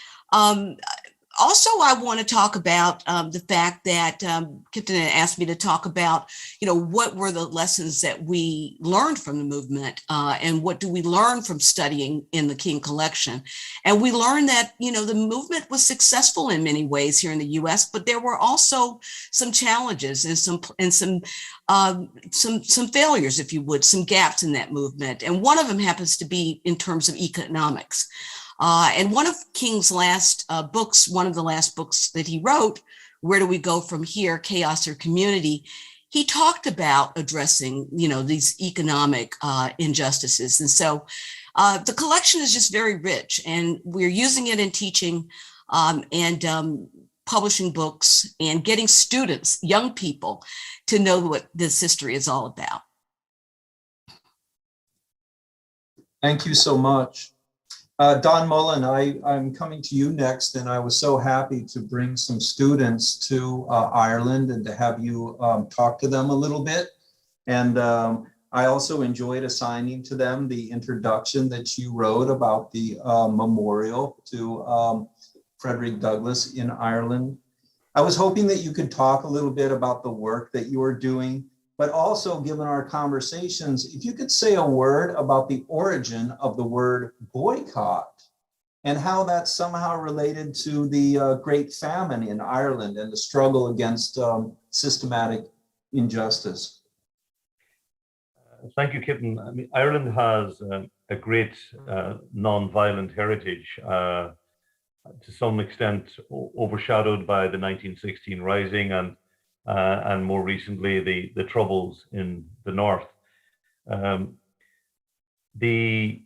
Also, I want to talk about the fact that Kipton asked me to talk about, what were the lessons that we learned from the movement, and what do we learn from studying in the King Collection? And we learned that, the movement was successful in many ways here in the U.S., but there were also some challenges and some failures, if you would, some gaps in that movement. And one of them happens to be in terms of economics. And one of King's last books, one of the last books that he wrote, Where Do We Go From Here, Chaos or Community, he talked about addressing, these economic injustices. And so the collection is just very rich, and we're using it in teaching and publishing books and getting students, young people, to know what this history is all about. Thank you so much. Don Mullen, I'm coming to you next, and I was so happy to bring some students to Ireland and to have you talk to them a little bit. And I also enjoyed assigning to them the introduction that you wrote about the memorial to Frederick Douglass in Ireland. I was hoping that you could talk a little bit about the work that you are doing, but also, given our conversations, if you could say a word about the origin of the word boycott and how that's somehow related to the Great Famine in Ireland and the struggle against systematic injustice. Thank you, Kipton. I mean, Ireland has a great non-violent heritage, to some extent overshadowed by the 1916 Rising and more recently the Troubles in the North. The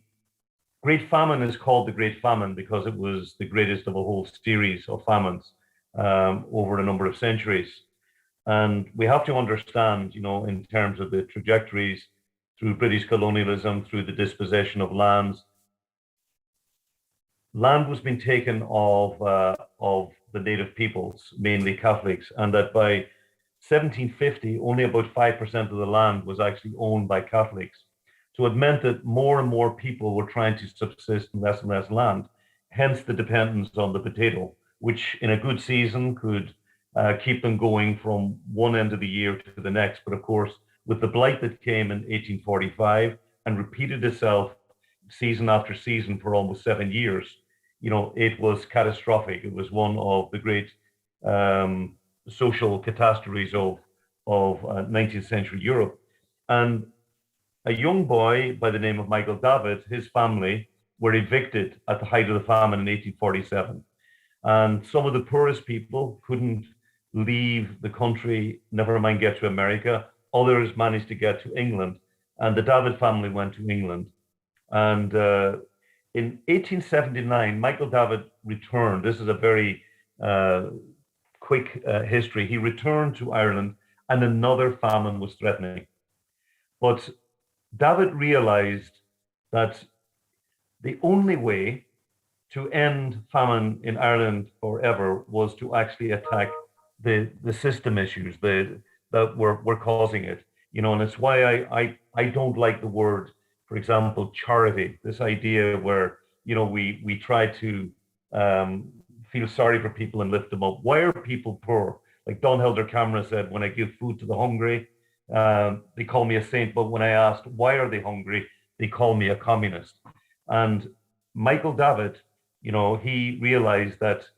Great Famine is called the Great Famine because it was the greatest of a whole series of famines over a number of centuries. And we have to understand, in terms of the trajectories through British colonialism, through the dispossession of lands, land was being taken of the native peoples, mainly Catholics, and that by 1750, only about 5% of the land was actually owned by Catholics. So it meant that more and more people were trying to subsist on less and less land, hence the dependence on the potato, which in a good season could keep them going from one end of the year to the next. But of course, with the blight that came in 1845 and repeated itself season after season for almost 7 years, it was catastrophic. It was one of the great social catastrophes of 19th century Europe. And a young boy by the name of Michael David, his family were evicted at the height of the famine in 1847. And some of the poorest people couldn't leave the country, never mind get to America. Others managed to get to England, and the David family went to England. And in 1879, Michael David returned. This is a very quick history. He returned to Ireland, and another famine was threatening. But David realized that the only way to end famine in Ireland forever was to actually attack the system issues that were causing it. And it's why I don't like the word, for example, charity. This idea where we try to feel sorry for people and lift them up. Why are people poor? Like Don Helder Camera said, when I give food to the hungry, they call me a saint. But when I asked why are they hungry, they call me a communist. And Michael David, he realized that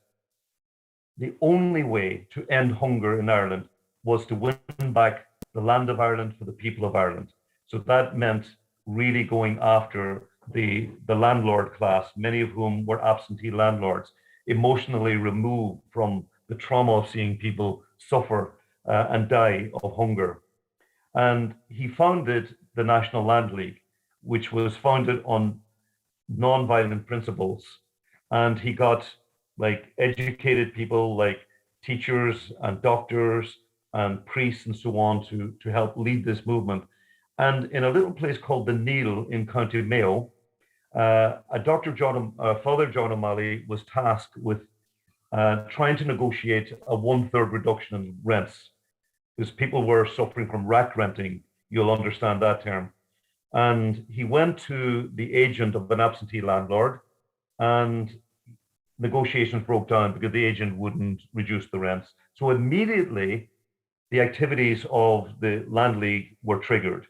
the only way to end hunger in Ireland was to win back the land of Ireland for the people of Ireland. So that meant really going after the landlord class, many of whom were absentee landlords, emotionally removed from the trauma of seeing people suffer and die of hunger. And he founded the National Land League, which was founded on non-violent principles. And he got educated people like teachers and doctors and priests and so on to help lead this movement. And in a little place called the Neil in County Mayo, Father John O'Malley was tasked with trying to negotiate a 1/3 reduction in rents, because people were suffering from rack renting. You'll understand that term. And he went to the agent of an absentee landlord, and negotiations broke down because the agent wouldn't reduce the rents. So immediately, the activities of the Land League were triggered.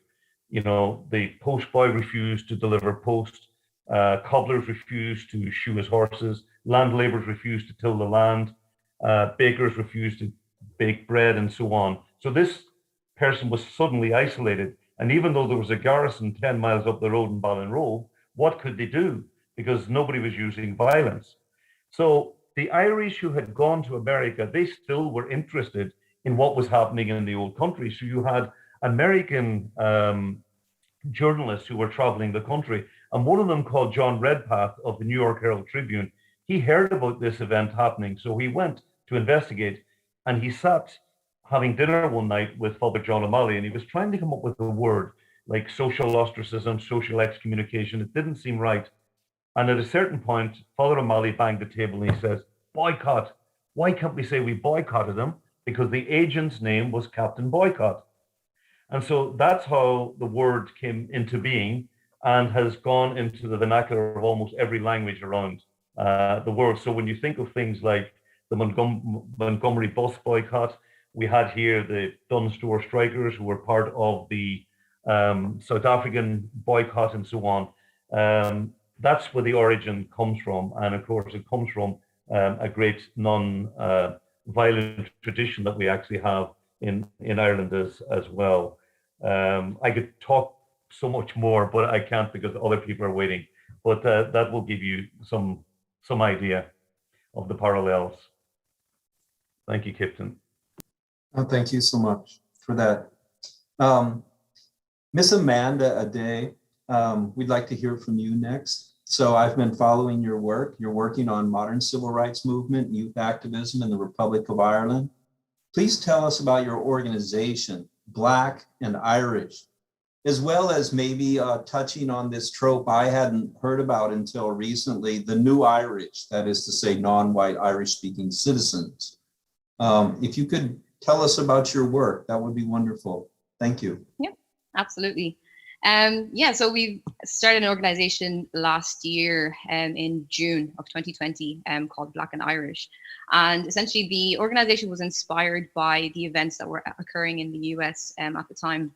You know, the post boy refused to deliver post, cobblers refused to shoe his horses, land laborers refused to till the land, bakers refused to bake bread, and so on. So this person was suddenly isolated. And even though there was a garrison 10 miles up the road in Ballinrobe, what could they do? Because nobody was using violence. So the Irish who had gone to America, they still were interested in what was happening in the old country. So you had American journalists who were traveling the country. And one of them, called John Redpath of the New York Herald Tribune, he heard about this event happening. So he went to investigate, and he sat having dinner one night with Father John O'Malley, and he was trying to come up with a word like social ostracism, social excommunication. It didn't seem right. And at a certain point, Father O'Malley banged the table and he says, boycott. Why can't we say we boycotted them? Because the agent's name was Captain Boycott. And so that's how the word came into being and has gone into the vernacular of almost every language around the world. So when you think of things like the Montgomery bus boycott, we had here the Dunn Store strikers who were part of the South African boycott and so on. That's where the origin comes from. And of course, it comes from a great non-violent tradition that we actually have in Ireland as well. I could talk so much more, but I can't because other people are waiting. But that will give you some idea of the parallels. Thank you, Kipton. Oh, thank you so much for that. Miss Amanda Ade, we'd like to hear from you next. So I've been following your work. You're working on modern civil rights movement, youth activism in the Republic of Ireland. Please tell us about your organization, Black and Irish, as well as maybe touching on this trope I hadn't heard about until recently, the new Irish, that is to say non-white Irish-speaking citizens. If you could tell us about your work, that would be wonderful. Thank you. Yeah, absolutely. So we started an organization last year in June of 2020 called Black and Irish. And essentially the organization was inspired by the events that were occurring in the US at the time,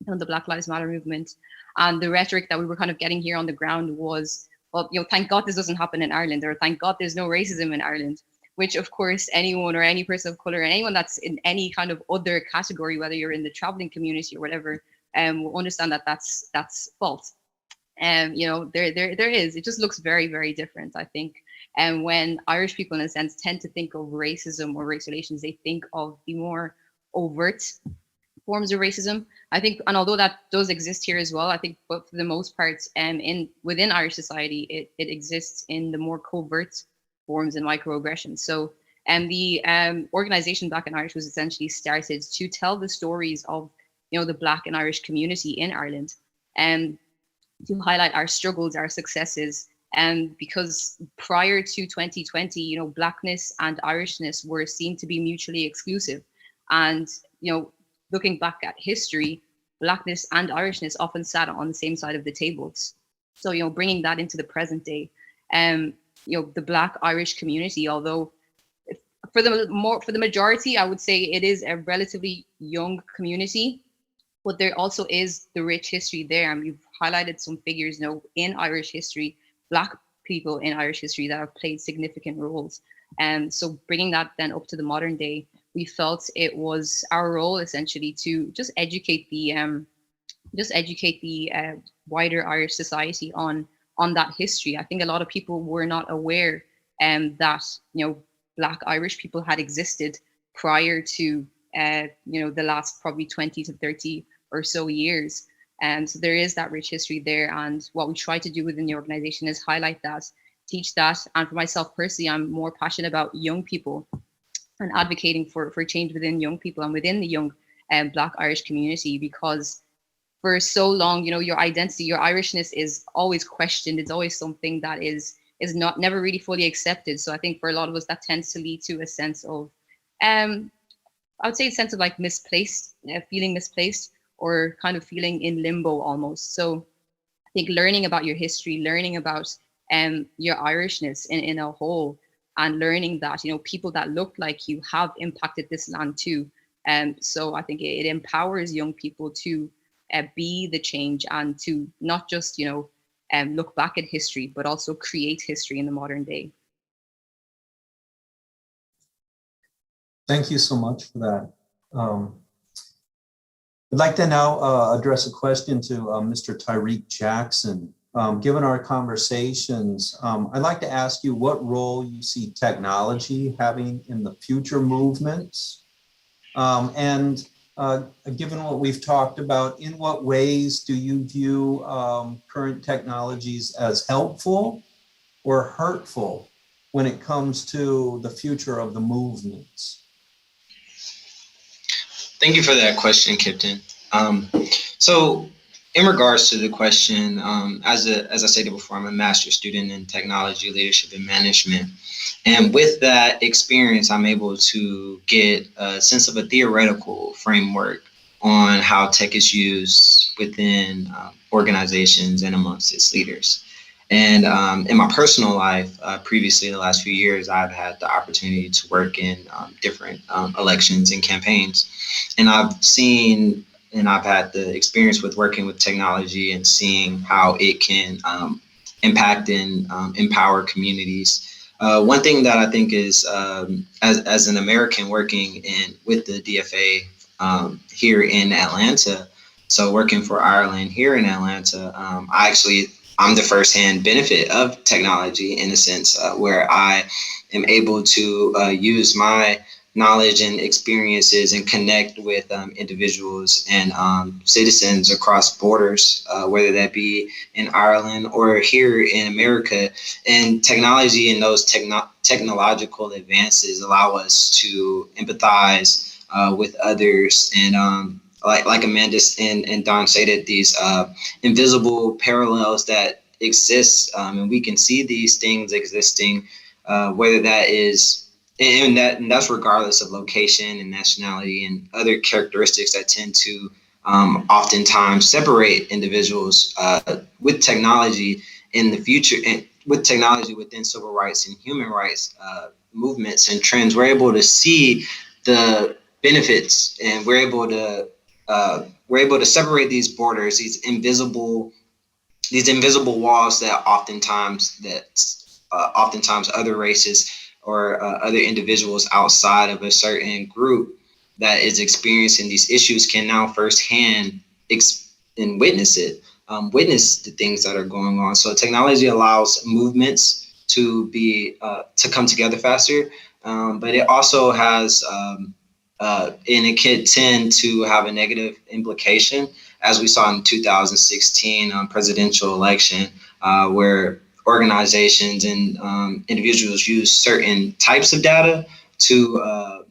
the Black Lives Matter movement. And the rhetoric that we were kind of getting here on the ground was, well, thank God this doesn't happen in Ireland, or thank God there's no racism in Ireland, which of course anyone or any person of color, anyone that's in any kind of other category, whether you're in the traveling community or whatever, will understand that that's false. There is, it just looks very, very different, I think. And when Irish people, in a sense, tend to think of racism or race relations, they think of the more overt forms of racism, I think. And although that does exist here as well, I think, but for the most part, within Irish society, it exists in the more covert forms and microaggressions. So, the organization Black and Irish was essentially started to tell the stories of, the Black and Irish community in Ireland, and to highlight our struggles, our successes. And because prior to 2020, Blackness and Irishness were seen to be mutually exclusive. And, looking back at history, Blackness and Irishness often sat on the same side of the tables. So, bringing that into the present day, the Black Irish community, although for the majority, I would say it is a relatively young community, but there also is the rich history there. And you've highlighted some figures, in Irish history, Black people in Irish history that have played significant roles. And so bringing that then up to the modern day, we felt it was our role essentially to just educate the wider Irish society on that history. I think a lot of people were not aware that Black Irish people had existed prior to the last probably 20 to 30 or so years. And so there is that rich history there. And what we try to do within the organization is highlight that, teach that. And for myself personally, I'm more passionate about young people and advocating for change within young people and within the young Black Irish community, because for so long, your identity, your Irishness is always questioned. It's always something that is never really fully accepted. So I think for a lot of us, that tends to lead to a sense of, I would say a sense of like misplaced, feeling misplaced, or kind of feeling in limbo almost. So I think learning about your history, learning about your Irishness in a whole and learning that, people that look like you have impacted this land too. So I think it empowers young people to be the change and to not just, look back at history, but also create history in the modern day. Thank you so much for that. I'd like to now address a question to Mr. Tyreek Jackson. Given our conversations, I'd like to ask you what role you see technology having in the future movements. And given what we've talked about, in what ways do you view current technologies as helpful or hurtful when it comes to the future of the movements? Thank you for that question, Kipton. So in regards to the question, as I stated before, I'm a master's student in technology, leadership, and management. And with that experience, I'm able to get a sense of a theoretical framework on how tech is used within organizations and amongst its leaders. And in my personal life, previously, the last few years, I've had the opportunity to work in different elections and campaigns. And I've seen and I've had the experience with working with technology and seeing how it can impact and empower communities. One thing that I think is, as an American working with the DFA here in Atlanta, so working for Ireland here in Atlanta, I'm the firsthand benefit of technology in a sense where I am able to use my knowledge and experiences and connect with individuals and citizens across borders, whether that be in Ireland or here in America. And technology and those technological advances allow us to empathize with others and like Amanda and Don stated, these invisible parallels that exist, and we can see these things existing, whether that is, and that's regardless of location and nationality and other characteristics that tend to oftentimes separate individuals with technology in the future, and with technology within civil rights and human rights movements and trends. We're able to see the benefits, and we're able to separate these borders, these invisible walls that oftentimes other races or other individuals outside of a certain group that is experiencing these issues can now firsthand and witness the things that are going on. So technology allows movements to come together faster, but it also has and it can tend to have a negative implication, as we saw in the 2016 presidential election, where organizations and individuals use certain types of data to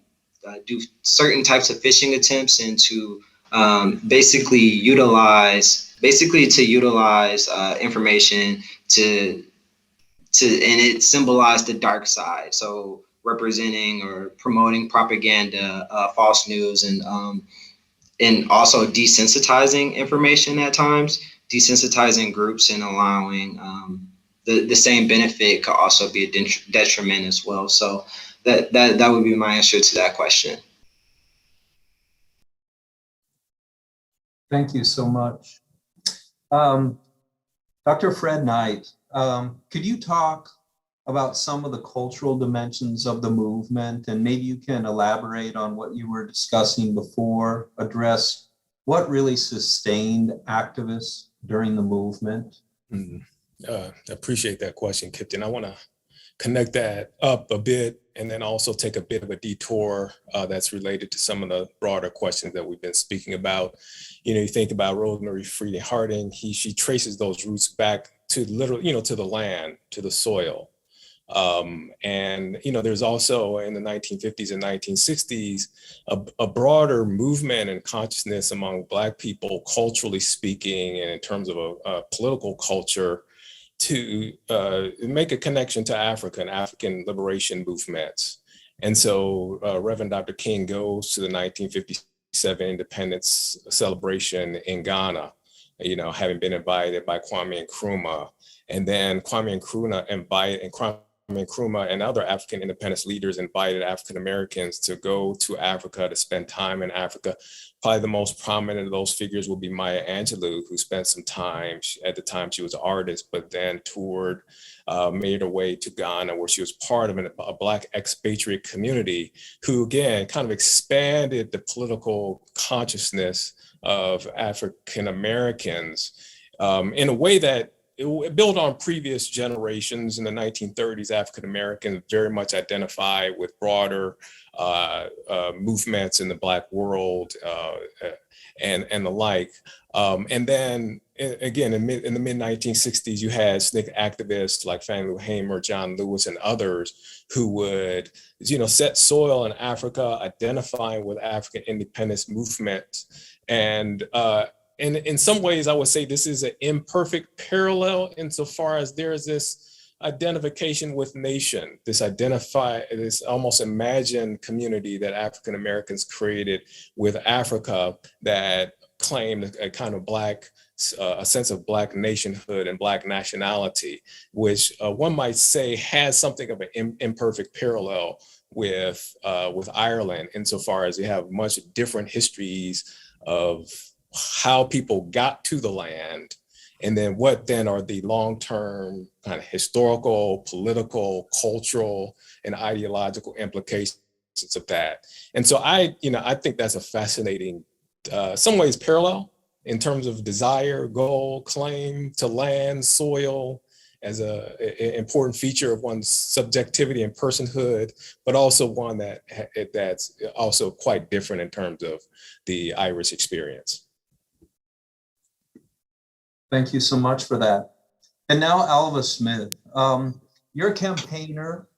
do certain types of phishing attempts and to basically utilize information to and it symbolized the dark side. So representing or promoting propaganda, false news, and also desensitizing information at times, desensitizing groups and allowing the same benefit could also be a detriment as well. So that would be my answer to that question. Thank you so much. Dr. Fred Knight, could you talk about some of the cultural dimensions of the movement, and maybe you can elaborate on what you were discussing before, address what really sustained activists during the movement? Appreciate that question, Kipton. I want to connect that up a bit and then also take a bit of a detour that's related to some of the broader questions that we've been speaking about. You think about Rosemary Freeny Harding, she traces those roots back to to the land, to the soil. And there's also in the 1950s and 1960s, a broader movement and consciousness among Black people, culturally speaking, and in terms of a political culture, to make a connection to Africa and African liberation movements. And so Reverend Dr. King goes to the 1957 independence celebration in Ghana, having been invited by Kwame Nkrumah. And then Kwame Nkrumah and other African independence leaders invited African Americans to go to Africa, to spend time in Africa. Probably the most prominent of those figures will be Maya Angelou, who spent some time, at the time she was an artist, but then toured, made her way to Ghana, where she was part of a Black expatriate community who, again, kind of expanded the political consciousness of African Americans in a way that it built on previous generations. In the 1930s, African Americans very much identified with broader movements in the Black world and the like. And then again, in the mid 1960s, you had SNCC activists like Fannie Lou Hamer, John Lewis, and others who would, set soil in Africa, identifying with African independence movement. And in some ways, I would say this is an imperfect parallel insofar as there is this identification with nation, this almost imagined community that African Americans created with Africa that claimed a kind of a sense of Black nationhood and Black nationality, which one might say has something of an imperfect parallel with Ireland, insofar as you have much different histories of how people got to the land, and then what then are the long-term kind of historical, political, cultural, and ideological implications of that. And so I think that's a fascinating, some ways parallel in terms of desire, goal, claim to land, soil, as an important feature of one's subjectivity and personhood, but also one that's also quite different in terms of the Irish experience. Thank you so much for that. And now Alva Smith, you're a campaigner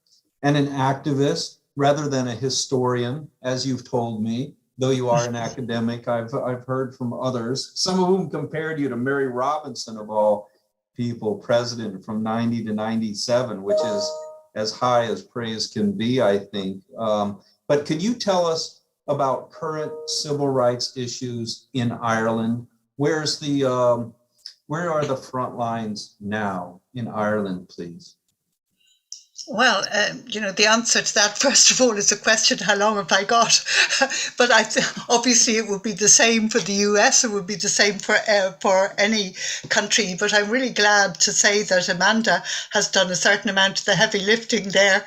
and an activist rather than a historian, as you've told me, though you are an academic. I've heard from others, some of whom compared you to Mary Robinson of all people, president from 90 to 97, which is as high as praise can be, I think. But can you tell us about current civil rights issues in Ireland? Where are the front lines now in Ireland, please? Well, the answer to that, first of all, is a question, how long have I got? But obviously it would be the same for the US, it would be the same for any country. But I'm really glad to say that Amanda has done a certain amount of the heavy lifting there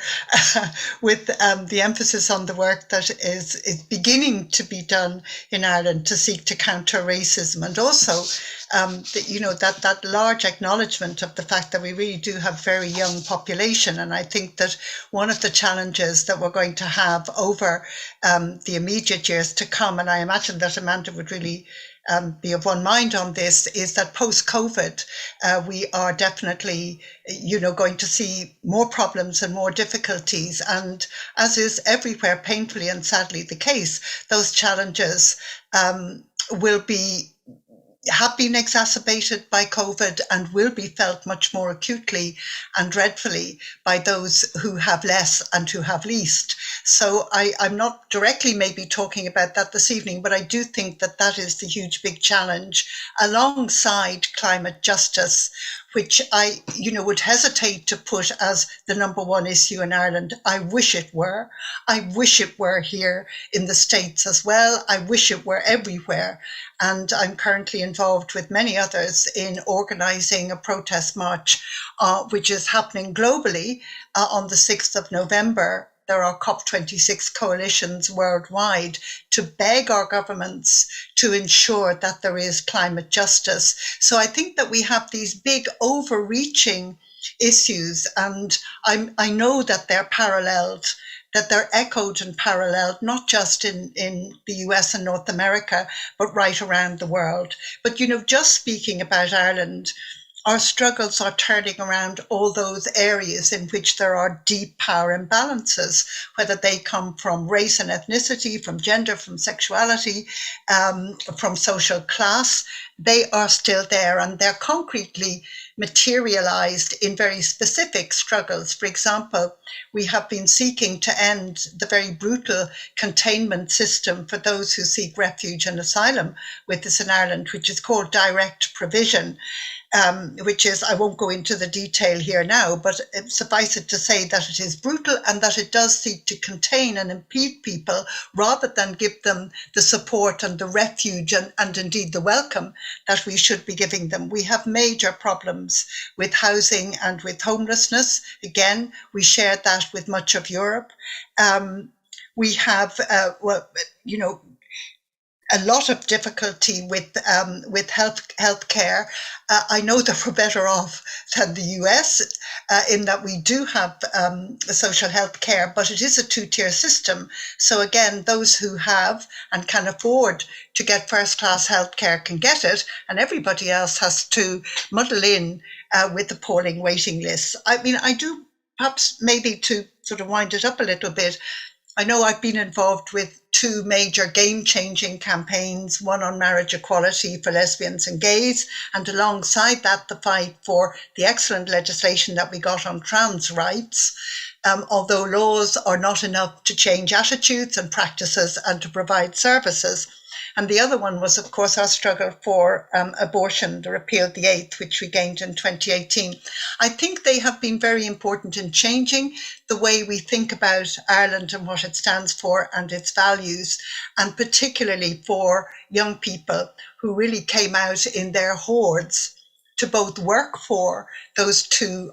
with the emphasis on the work that is beginning to be done in Ireland to seek to counter racism, and also that large acknowledgement of the fact that we really do have very young population. And I think that one of the challenges that we're going to have over the immediate years to come, and I imagine that Amanda would really be of one mind on this, is that post-COVID, we are definitely, going to see more problems and more difficulties. And as is everywhere painfully and sadly the case, those challenges have been exacerbated by COVID and will be felt much more acutely and dreadfully by those who have less and who have least. So I'm not directly maybe talking about that this evening, but I do think that that is the huge big challenge alongside climate justice, which I, would hesitate to put as the number one issue in Ireland. I wish it were. I wish it were here in the States as well. I wish it were everywhere. And I'm currently involved with many others in organising a protest march, which is happening globally on the 6th of November. There are COP26 coalitions worldwide to beg our governments to ensure that there is climate justice. So I think that we have these big overreaching issues, and I know that they're paralleled, that they're echoed and paralleled, not just in the US and North America, but right around the world. But, just speaking about Ireland, our struggles are turning around all those areas in which there are deep power imbalances, whether they come from race and ethnicity, from gender, from sexuality, from social class. They are still there, and they're concretely materialized in very specific struggles. For example, we have been seeking to end the very brutal containment system for those who seek refuge and asylum with us in Ireland, which is called direct provision. Which is, I won't go into the detail here now, but suffice it to say that it is brutal and that it does seek to contain and impede people rather than give them the support and the refuge and indeed the welcome that we should be giving them. We have major problems with housing and with homelessness. Again, we share that with much of Europe. We have, a lot of difficulty with health care. I know that we're better off than the US in that we do have social health care, but it is a two-tier system. So again, those who have and can afford to get first-class health care can get it, and everybody else has to muddle in with appalling waiting lists. I mean, I do, perhaps maybe to sort of wind it up a little bit, I know I've been involved with two major game-changing campaigns, one on marriage equality for lesbians and gays, and alongside that, the fight for the excellent legislation that we got on trans rights. Although laws are not enough to change attitudes and practices and to provide services. And the other one was, of course, our struggle for abortion, the repeal of the 8th, which we gained in 2018. I think they have been very important in changing the way we think about Ireland and what it stands for and its values, and particularly for young people who really came out in their hordes to both work for those two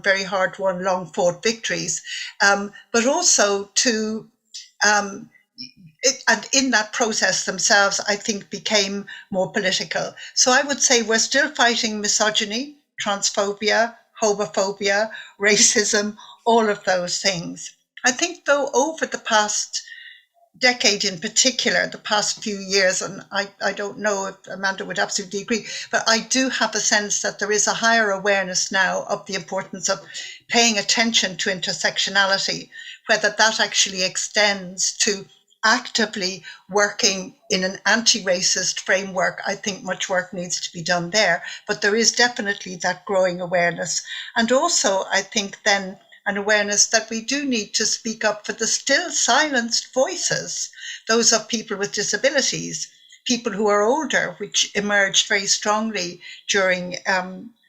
very hard-won, long-fought victories, but also to and in that process themselves, I think, became more political. So I would say we're still fighting misogyny, transphobia, homophobia, racism, all of those things. I think, though, over the past decade in particular, the past few years, and I don't know if Amanda would absolutely agree, but I do have a sense that there is a higher awareness now of the importance of paying attention to intersectionality, whether that actually extends to actively working in an anti-racist framework. I think much work needs to be done there, but there is definitely that growing awareness. And also, I think then an awareness that we do need to speak up for the still silenced voices, those of people with disabilities, people who are older, which emerged very strongly during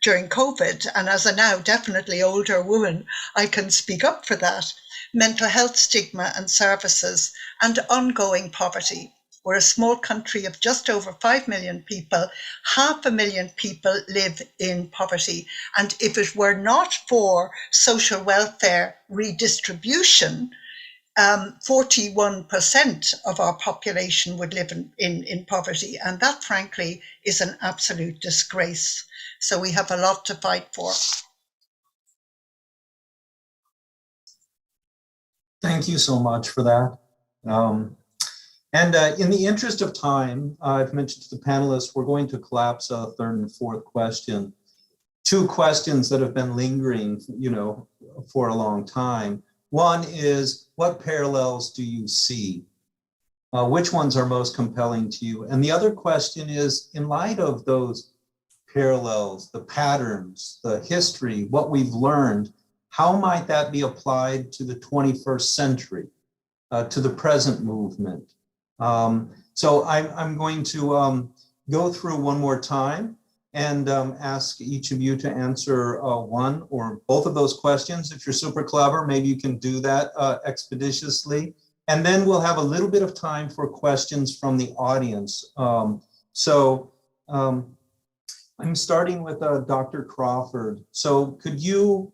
COVID. And as a now definitely older woman, I can speak up for that. Mental health stigma and services, and ongoing poverty. We're a small country of just over 5 million people. 500,000 people live in poverty. And if it were not for social welfare redistribution, 41% of our population would live in poverty. And that, frankly, is an absolute disgrace. So we have a lot to fight for. Thank you so much for that. In the interest of time, I've mentioned to the panelists, we're going to collapse a third and fourth question. Two questions that have been lingering, for a long time. One is, what parallels do you see? Which ones are most compelling to you? And the other question is, in light of those parallels, the patterns, the history, what we've learned, how might that be applied to the 21st century, to the present movement? So I'm going to go through one more time and ask each of you to answer one or both of those questions. If you're super clever, maybe you can do that expeditiously. And then we'll have a little bit of time for questions from the audience. I'm starting with Dr. Crawford. So could you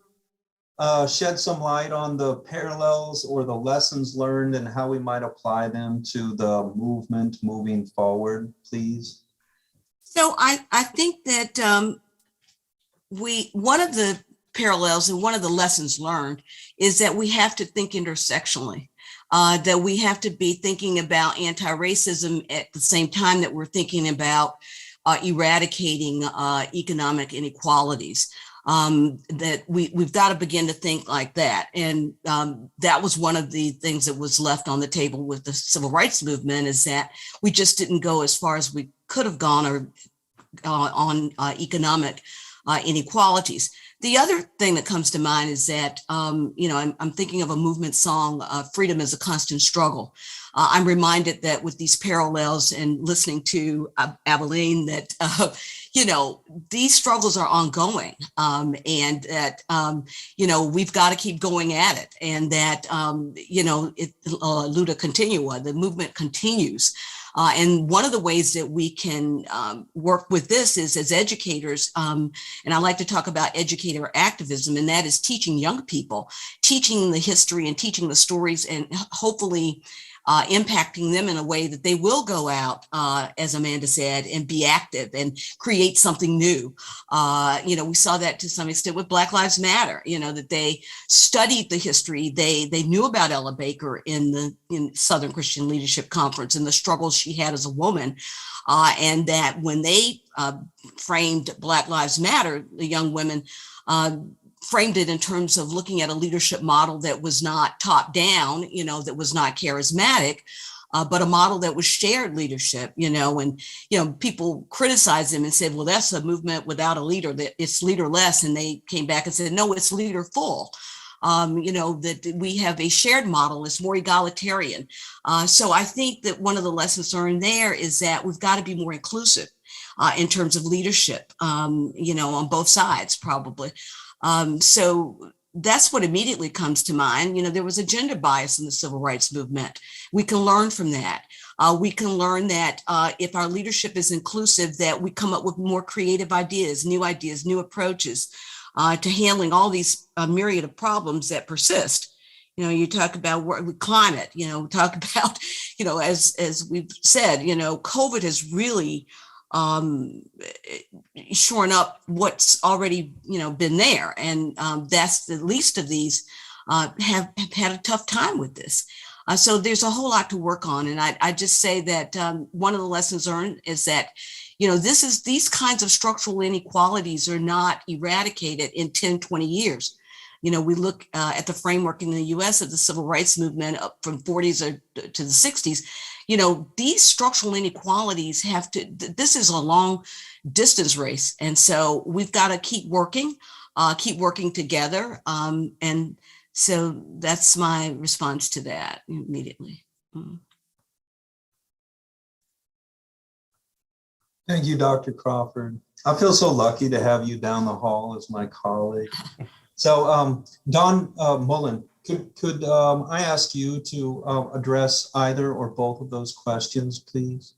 shed some light on the parallels or the lessons learned and how we might apply them to the movement moving forward, please? So I think that one of the parallels and one of the lessons learned is that we have to think intersectionally, that we have to be thinking about anti-racism at the same time that we're thinking about eradicating economic inequalities. That we've got to begin to think like that. And that was one of the things that was left on the table with the civil rights movement, is that we just didn't go as far as we could have gone or on economic inequalities. The other thing that comes to mind is that, I'm thinking of a movement song, Freedom is a Constant Struggle. I'm reminded that with these parallels and listening to Abilene, that, these struggles are ongoing, and that, we've got to keep going at it, and that, Luda Continua, the movement continues. And one of the ways that we can work with this is as educators, and I like to talk about educator activism, and that is teaching young people, teaching the history and teaching the stories, and hopefully impacting them in a way that they will go out, as Amanda said, and be active and create something new. We saw that to some extent with Black Lives Matter, that they studied the history. They knew about Ella Baker in Southern Christian Leadership Conference and the struggles she had as a woman. And that when they framed Black Lives Matter, the young women framed it in terms of looking at a leadership model that was not top down, that was not charismatic, but a model that was shared leadership, and, people criticized them and said, well, that's a movement without a leader, that it's leaderless. And they came back and said, no, it's leaderful. That we have a shared model, it's more egalitarian. So I think that one of the lessons learned there is that we've got to be more inclusive in terms of leadership, on both sides, probably. So that's what immediately comes to mind. There was a gender bias in the civil rights movement. We can learn from that. We can learn that if our leadership is inclusive, that we come up with more creative ideas, new approaches to handling all these myriad of problems that persist. You talk about climate, talk about, as we've said, COVID has really shorn up what's already been there, and that's the least of these have had a tough time with this. So there's a whole lot to work on, and I just say that one of the lessons learned is that these kinds of structural inequalities are not eradicated in 10, 20 years. We look at the framework in the US of the civil rights movement up from 40s to the 60s. These structural inequalities this is a long distance race. And so we've got to keep working together. And so that's my response to that immediately. Thank you, Dr. Crawford. I feel so lucky to have you down the hall as my colleague. So Don Mullen, could I ask you to address either or both of those questions, please?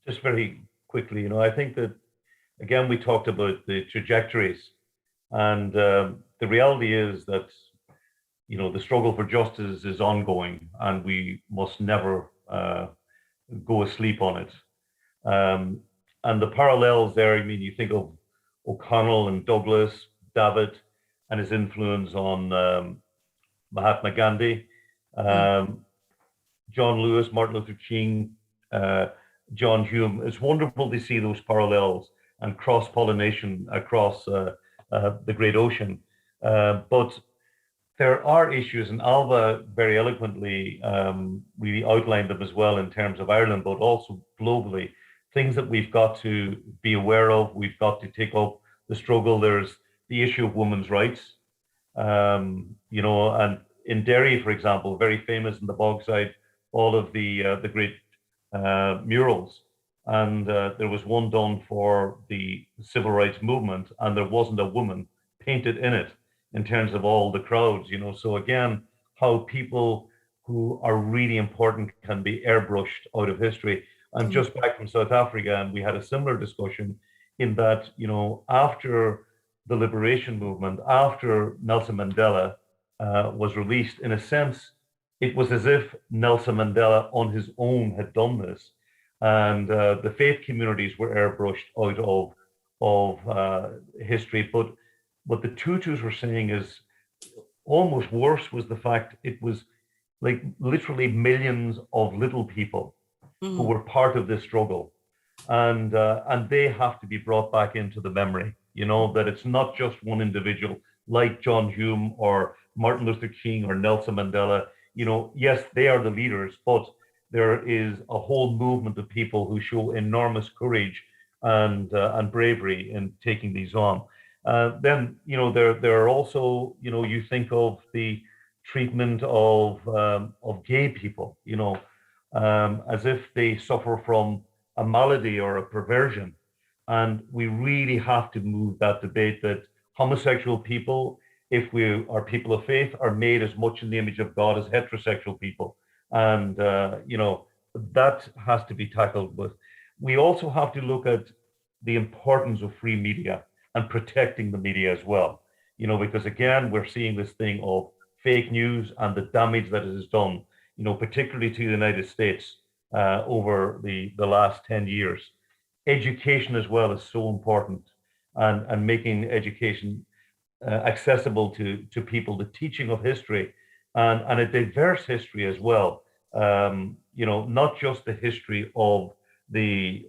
Just very quickly, I think that, again, we talked about the trajectories, and the reality is that, the struggle for justice is ongoing, and we must never go asleep on it. And the parallels there, you think of O'Connell and Douglass, David, and his influence on Mahatma Gandhi, John Lewis, Martin Luther King, John Hume. It's wonderful to see those parallels and cross-pollination across the great ocean. But there are issues, and Alva very eloquently really outlined them as well in terms of Ireland, but also globally, things that we've got to be aware of. We've got to take up the struggle. There's the issue of women's rights, and in Derry, for example, very famous in the Bogside, all of the great murals, and there was one done for the civil rights movement, and there wasn't a woman painted in it in terms of all the crowds, So again, how people who are really important can be airbrushed out of history. I'm just back from South Africa, and we had a similar discussion in that, after the liberation movement, after Nelson Mandela was released, in a sense, it was as if Nelson Mandela on his own had done this. And the faith communities were airbrushed out of history. But what the Tutus were saying is almost worse was the fact it was like literally millions of little people who were part of this struggle. And they have to be brought back into the memory, that it's not just one individual like John Hume or Martin Luther King or Nelson Mandela. Yes, they are the leaders, but there is a whole movement of people who show enormous courage and bravery in taking these on. Then, there are also, you think of the treatment of gay people, as if they suffer from a malady or a perversion. And we really have to move that debate that homosexual people, if we are people of faith, are made as much in the image of God as heterosexual people. And, that has to be tackled. But we also have to look at the importance of free media and protecting the media as well. Because again, we're seeing this thing of fake news and the damage that it has done, particularly to the United States over the last 10 years. Education as well is so important, and making education accessible to people, the teaching of history and a diverse history as well. Not just the history of the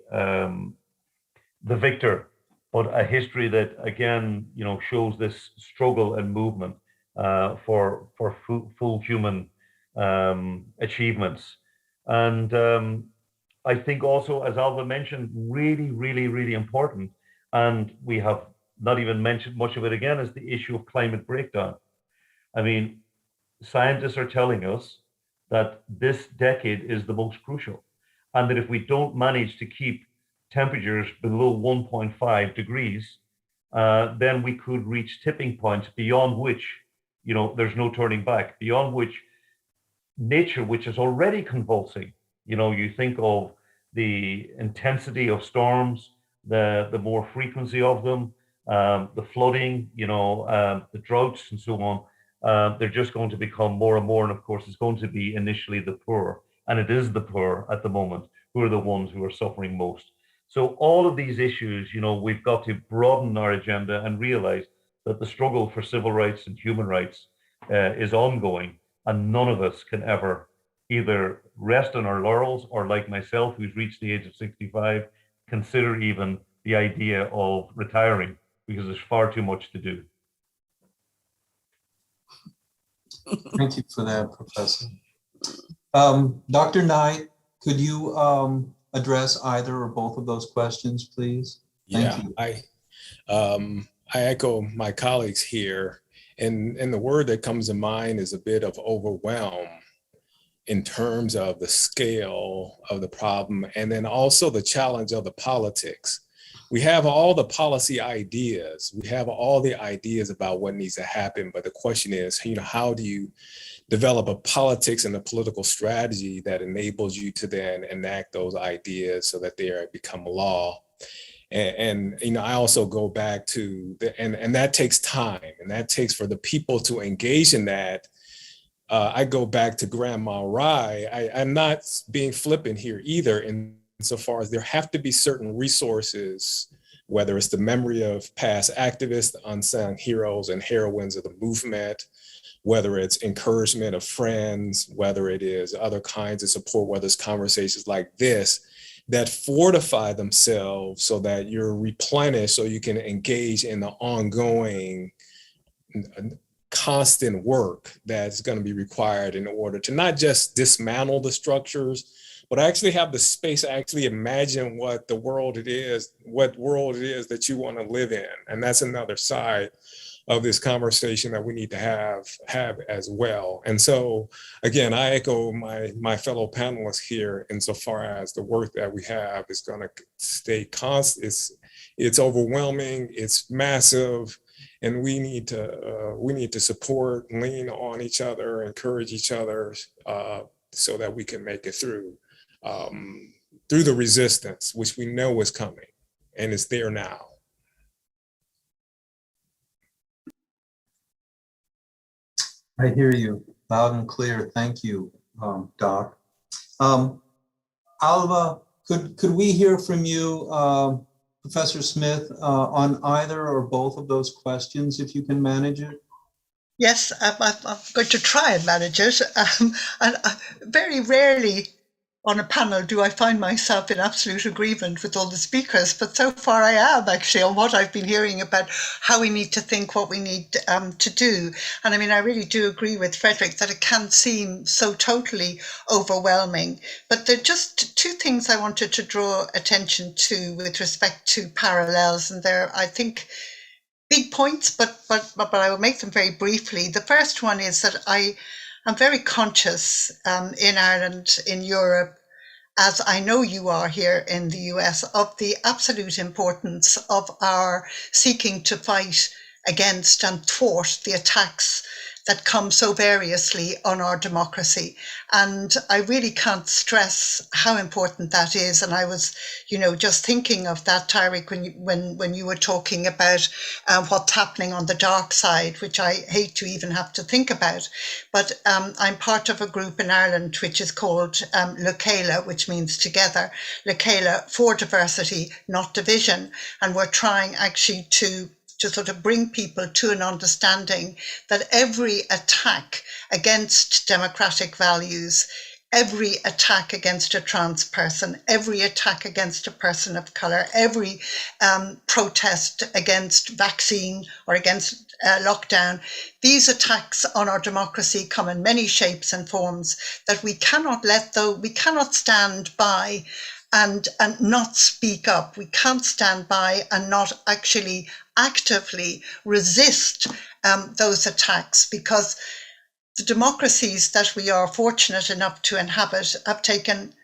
victor, but a history that again, shows this struggle and movement for full human achievements. And I think also, as Alva mentioned, really, really, really important, and we have not even mentioned much of it again, is the issue of climate breakdown. I mean, scientists are telling us that this decade is the most crucial, and that if we don't manage to keep temperatures below 1.5 degrees, then we could reach tipping points beyond which, there's no turning back, beyond which nature, which is already convulsing, you think of the intensity of storms, the more frequency of them, the flooding, the droughts and so on, they're just going to become more and more. And of course, it's going to be initially the poor, and it is the poor at the moment who are the ones who are suffering most. So all of these issues, we've got to broaden our agenda and realize that the struggle for civil rights and human rights is ongoing, and none of us can ever either rest on our laurels or, like myself, who's reached the age of 65, consider even the idea of retiring, because there's far too much to do. Thank you for that, Professor. Dr. Knight, could you address either or both of those questions, please? Thank you. I echo my colleagues here, and the word that comes to mind is a bit of overwhelm in terms of the scale of the problem, and then also the challenge of the politics. We have all the policy ideas, we have all the ideas about what needs to happen, but the question is, how do you develop a politics and a political strategy that enables you to then enact those ideas so that they become law? And I also go back to and that takes time, and that takes for the people to engage in that. I go back to Grandma Rye. I'm not being flippant here either, insofar as there have to be certain resources, whether it's the memory of past activists, the unsung heroes and heroines of the movement, whether it's encouragement of friends, whether it is other kinds of support, whether it's conversations like this that fortify themselves so that you're replenished, so you can engage in the ongoing constant work that's going to be required in order to not just dismantle the structures, but actually have the space to actually imagine what the world it is, that you want to live in. And that's another side of this conversation that we need to have as well. And so again, I echo my fellow panelists here insofar as the work that we have is going to stay constant. It's overwhelming, it's massive, and we need to support, lean on each other, encourage each other, so that we can make it through the resistance, which we know is coming and it's there now. I hear you loud and clear. Thank you, Doc. Alva, could we hear from you, Professor Smith, on either or both of those questions, if you can manage it? Yes, I'm going to try and manage it. And very rarely on a panel do I find myself in absolute agreement with all the speakers, but so far I am actually on what I've been hearing about how we need to think, what we need to do. And I mean, I really do agree with Frederick that it can seem so totally overwhelming. But there are just two things I wanted to draw attention to with respect to parallels, and they're, I think, big points, but I will make them very briefly. The first one is that I'm very conscious in Ireland, in Europe, as I know you are here in the US, of the absolute importance of our seeking to fight against and thwart the attacks that come so variously on our democracy. And I really can't stress how important that is. And I was, just thinking of that, Tyreek, when you were talking about what's happening on the dark side, which I hate to even have to think about. But I'm part of a group in Ireland which is called Lucéla, which means together, Lucéla for diversity, not division. And we're trying actually to sort of bring people to an understanding that every attack against democratic values, every attack against a trans person, every attack against a person of colour, every protest against vaccine or against lockdown, these attacks on our democracy come in many shapes and forms that we cannot we cannot stand by and not speak up. We can't stand by and not actually actively resist those attacks, because the democracies that we are fortunate enough to inhabit have taken,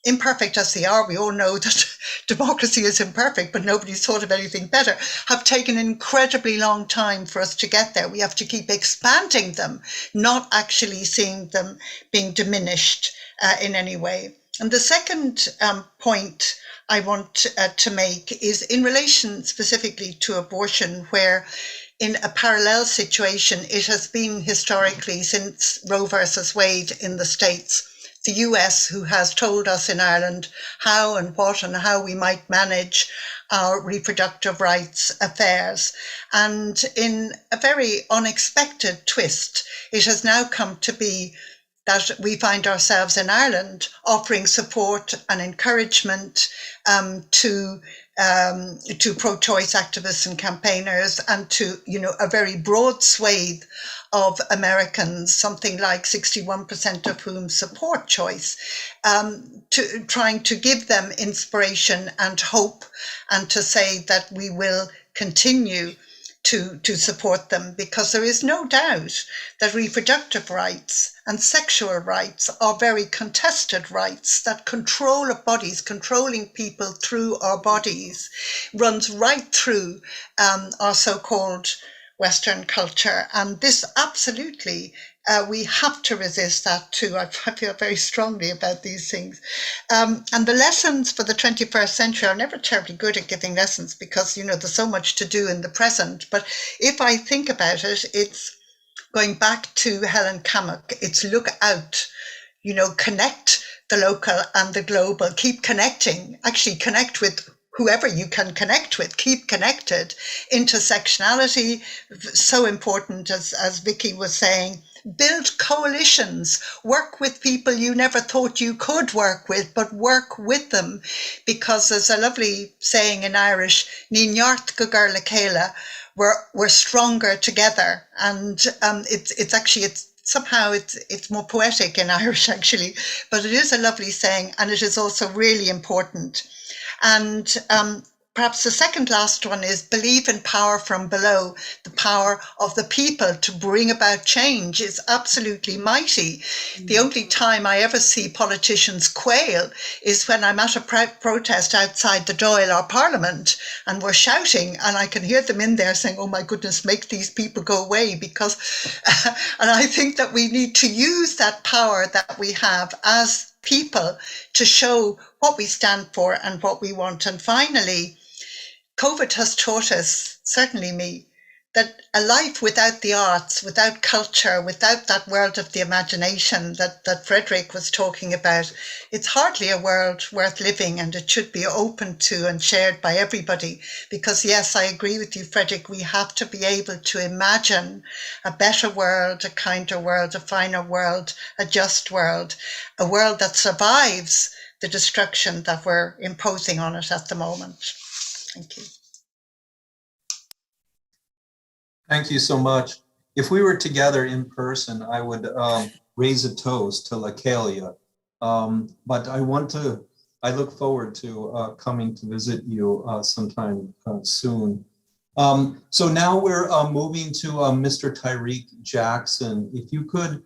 imperfect as they are, we all know that democracy is imperfect, but nobody's thought of anything better, have taken an incredibly long time for us to get there. We have to keep expanding them, not actually seeing them being diminished in any way. And the second point I want to make is in relation specifically to abortion, where in a parallel situation, it has been historically since Roe versus Wade in the States, the US who has told us in Ireland how and what and how we might manage our reproductive rights affairs. And in a very unexpected twist, it has now come to be that we find ourselves in Ireland offering support and encouragement to pro-choice activists and campaigners, and to a very broad swathe of Americans, something like 61% of whom support choice, to trying to give them inspiration and hope, and to say that we will continue to support them, because there is no doubt that reproductive rights and sexual rights are very contested rights, that control of bodies, controlling people through our bodies, runs right through our so-called Western culture. And this absolutely, we have to resist that too. I feel very strongly about these things. And the lessons for the 21st century are never terribly good at giving lessons, because, there's so much to do in the present. But if I think about it, it's going back to Helen Kamak. It's look out, connect the local and the global, keep connecting, actually connect with whoever you can connect with, keep connected. Intersectionality, so important, as Vicki was saying. Build coalitions, work with people you never thought you could work with, but work with them, because there's a lovely saying in Irish, Ní neart go gur le céile, we're stronger together. And it's more poetic in Irish actually, but it is a lovely saying, and it is also really important. And perhaps the second last one is believe in power from below. The power of the people to bring about change is absolutely mighty. The only time I ever see politicians quail is when I'm at a protest outside the Dáil, our parliament, and we're shouting, and I can hear them in there saying, oh my goodness, make these people go away, because, and I think that we need to use that power that we have as people to show what we stand for and what we want. And finally, COVID has taught us, certainly me, that a life without the arts, without culture, without that world of the imagination that Frederick was talking about, it's hardly a world worth living, and it should be open to and shared by everybody. Because yes, I agree with you, Frederick, we have to be able to imagine a better world, a kinder world, a finer world, a just world, a world that survives the destruction that we're imposing on it at the moment. Thank you. Thank you so much. If we were together in person, I would raise a toast to Lakelia. But I look forward to coming to visit you sometime soon. So now we're moving to Mr. Tyreek Jackson. If you could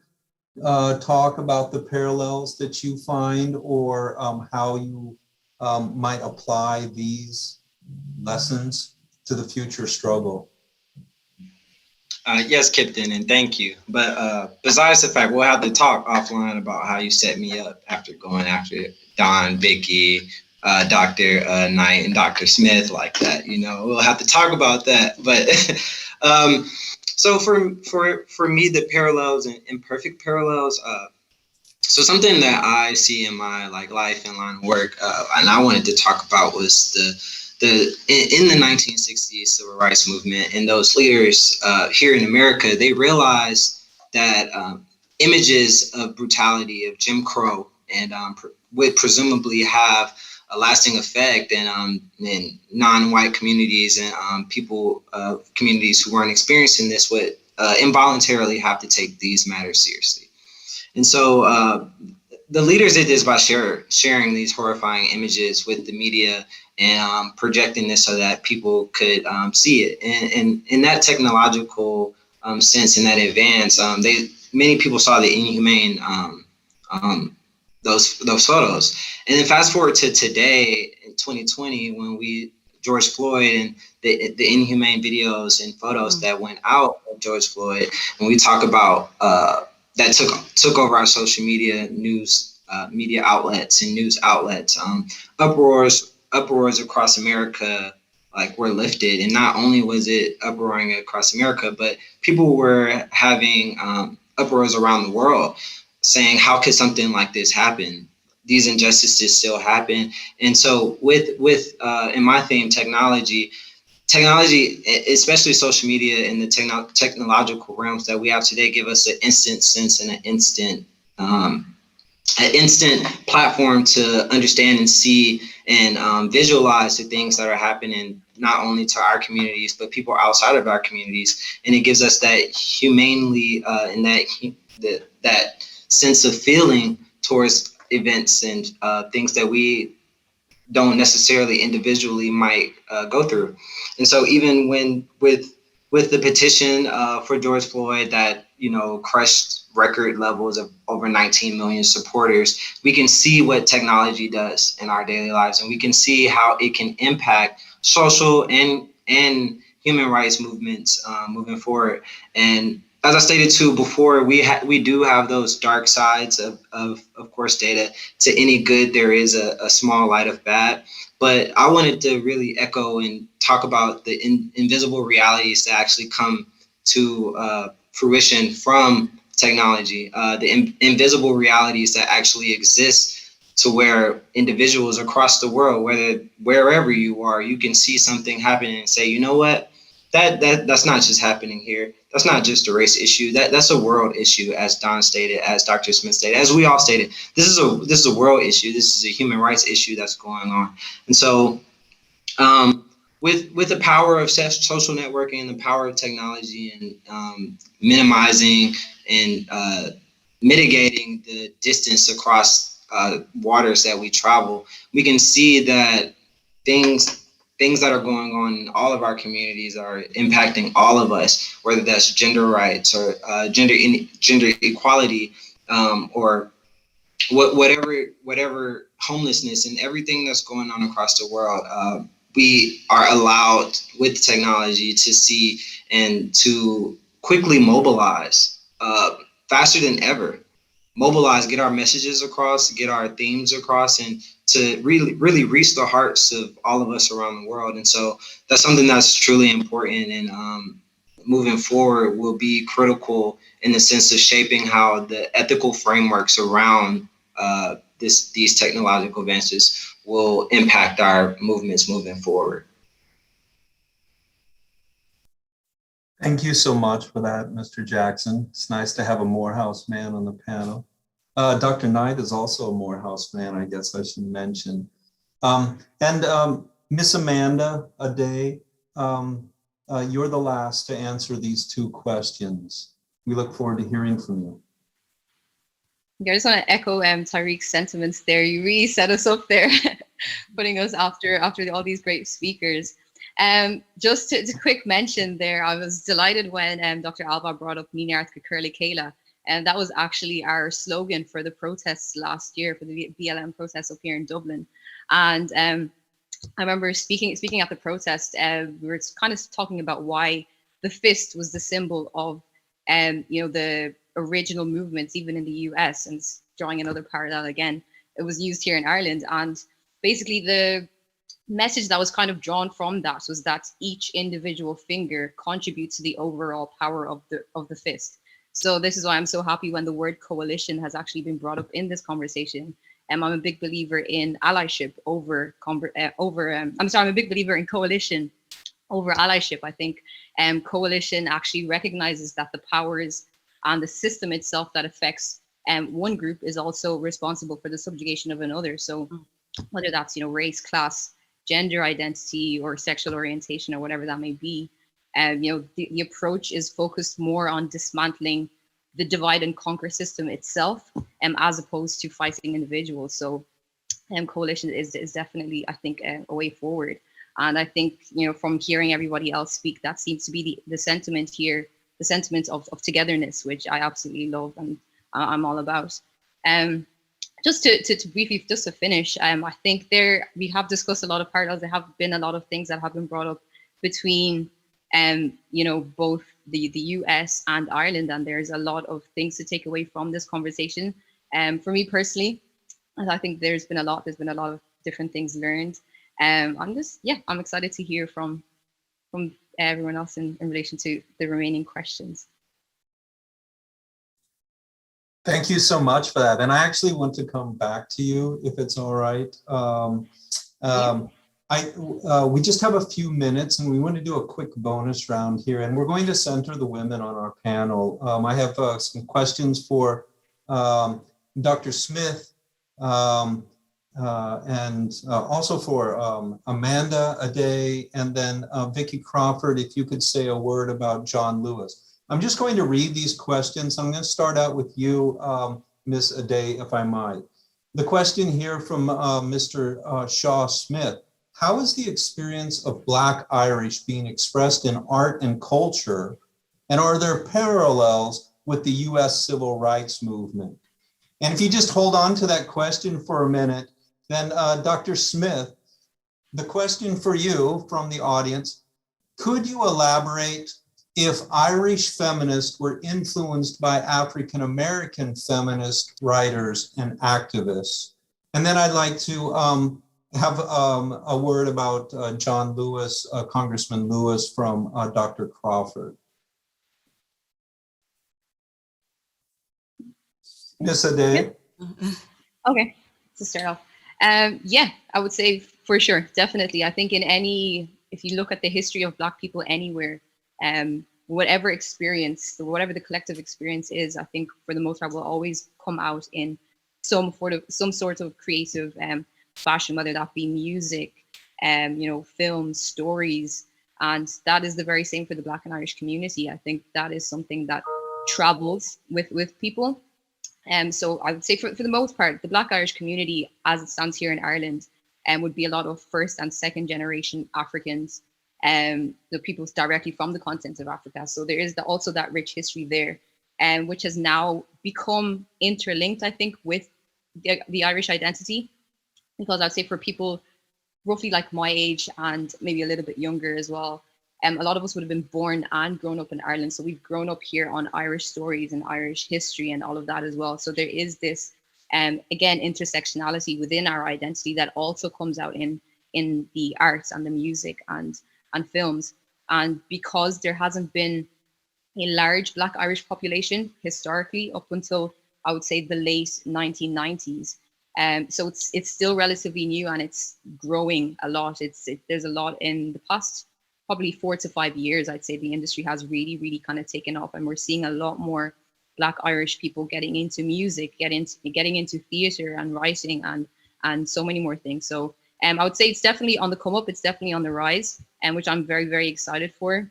talk about the parallels that you find, or how you might apply these lessons to the future struggle. Yes, Kipton, and thank you. But besides the fact, we'll have to talk offline about how you set me up after going after Don, Vicki, Dr. Knight, and Dr. Smith like that. You know, we'll have to talk about that. But so for me, the parallels and imperfect parallels. So something that I see in my life and line of work, and I wanted to talk about, was in the 1960s civil rights movement, and those leaders here in America, they realized that images of brutality, of Jim Crow, and would presumably have a lasting effect in non-white communities, and communities who weren't experiencing this would involuntarily have to take these matters seriously. And so the leaders did this by sharing these horrifying images with the media and projecting this so that people could see it. And in that technological sense, in that advance, many people saw the inhumane those photos. And then fast forward to today in 2020, when George Floyd and the inhumane videos and photos that went out of George Floyd, and we talk about that took over our social media news media outlets and news outlets, uproars across America were lifted. And not only was it uproaring across America, but people were having uproars around the world saying, how could something like this happen? These injustices still happen. And so with in my theme, technology, especially social media and the technological realms that we have today, give us an instant sense and an instant platform to understand and see and visualize the things that are happening, not only to our communities, but people outside of our communities. And it gives us that humanely and that sense of feeling towards events and things that we don't necessarily individually might go through. And so even with the petition for George Floyd that, crushed record levels of over 19 million supporters, we can see what technology does in our daily lives, and we can see how it can impact social and human rights movements moving forward. And as I stated too before, we do have those dark sides of course, data. To any good, there is a small light of bad. But I wanted to really echo and talk about the invisible realities that actually come to fruition from technology, the invisible realities that actually exist, to where individuals across the world, wherever you are, you can see something happening and say, you know what, that's not just happening here. That's not just a race issue. That's a world issue, as Don stated, as Dr. Smith stated, as we all stated. This is a world issue. This is a human rights issue that's going on. And so with the power of social networking and the power of technology and minimizing and mitigating the distance across waters that we travel, we can see that things that are going on in all of our communities are impacting all of us, whether that's gender rights or gender equality, or whatever homelessness and everything that's going on across the world. We are allowed with technology to see and to quickly mobilize faster than ever. Mobilize, get our messages across, get our themes across, and to really reach the hearts of all of us around the world. And so that's something that's truly important. And moving forward will be critical in the sense of shaping how the ethical frameworks around these technological advances will impact our movements moving forward. Thank you so much for that, Mr. Jackson. It's nice to have a Morehouse man on the panel. Dr. Knight is also a Morehouse man, I guess I should mention. Miss Amanda Ade, you're the last to answer these two questions. We look forward to hearing from you. I just want to echo Tyreek's sentiments there. You really set us up there, putting us after all these great speakers. Just to quick mention there, I was delighted when Dr. Alba brought up Níneart go Curly Kayla, and that was actually our slogan for the protests last year, for the BLM protests up here in Dublin. And I remember speaking at the protest, we were kind of talking about why the fist was the symbol of the original movements, even in the US, and drawing another parallel again, it was used here in Ireland. And basically the message that was kind of drawn from that was that each individual finger contributes to the overall power of the fist. So this is why I'm so happy when the word coalition has actually been brought up in this conversation. I'm a big believer in allyship I'm a big believer in coalition over allyship. I think coalition actually recognizes that the powers and the system itself that affects one group is also responsible for the subjugation of another. So whether that's race, class, gender identity, or sexual orientation, or whatever that may be, the approach is focused more on dismantling the divide and conquer system itself, as opposed to fighting individuals. So coalition is definitely, I think, a way forward. And I think, from hearing everybody else speak, that seems to be the sentiment here, the sentiment of togetherness, which I absolutely love and I'm all about. Just to briefly, just to finish, I think we have discussed a lot of parallels. There have been a lot of things that have been brought up between, both the US and Ireland, and there's a lot of things to take away from this conversation. For me personally, I think there's been a lot of different things learned. I'm excited to hear from everyone else in relation to the remaining questions. Thank you so much for that. And I actually want to come back to you, if it's all right. We just have a few minutes and we want to do a quick bonus round here, and we're going to center the women on our panel. I have some questions for Dr. Smith and also for Amanda Ade, and then Vicki Crawford, if you could say a word about John Lewis. I'm just going to read these questions. I'm going to start out with you, Ms. Ade, if I might. The question here from Mr. Shaw Smith: how is the experience of Black Irish being expressed in art and culture? And are there parallels with the US civil rights movement? And if you just hold on to that question for a minute, then Dr. Smith, the question for you from the audience: could you elaborate if Irish feminists were influenced by African-American feminist writers and activists? And then I'd like to have a word about John Lewis, Congressman Lewis, from Dr. Crawford. Ms. Ade? Okay, to start off. I would say for sure, definitely. I think if you look at the history of Black people anywhere, whatever the collective experience is, I think for the most part will always come out in some sort of creative fashion, whether that be music, films, stories, and that is the very same for the Black and Irish community. I think that is something that travels with people. So I would say for the most part, the Black Irish community, as it stands here in Ireland, would be a lot of first and second generation Africans, the people directly from the continent of Africa. So there is also that rich history there, which has now become interlinked, I think, with the Irish identity. Because I'd say for people roughly like my age and maybe a little bit younger as well, a lot of us would have been born and grown up in Ireland. So we've grown up here on Irish stories and Irish history and all of that as well. So there is this, again, intersectionality within our identity that also comes out in the arts and the music and films. And because there hasn't been a large Black Irish population historically up until, I would say, the late 1990s. So it's still relatively new and it's growing a lot. There's a lot in the past probably 4 to 5 years. I'd say the industry has really kind of taken off, and we're seeing a lot more Black Irish people getting into music, getting into theatre and writing and so many more things. So I would say it's definitely on the come up. It's definitely on the rise, and which I'm very excited for.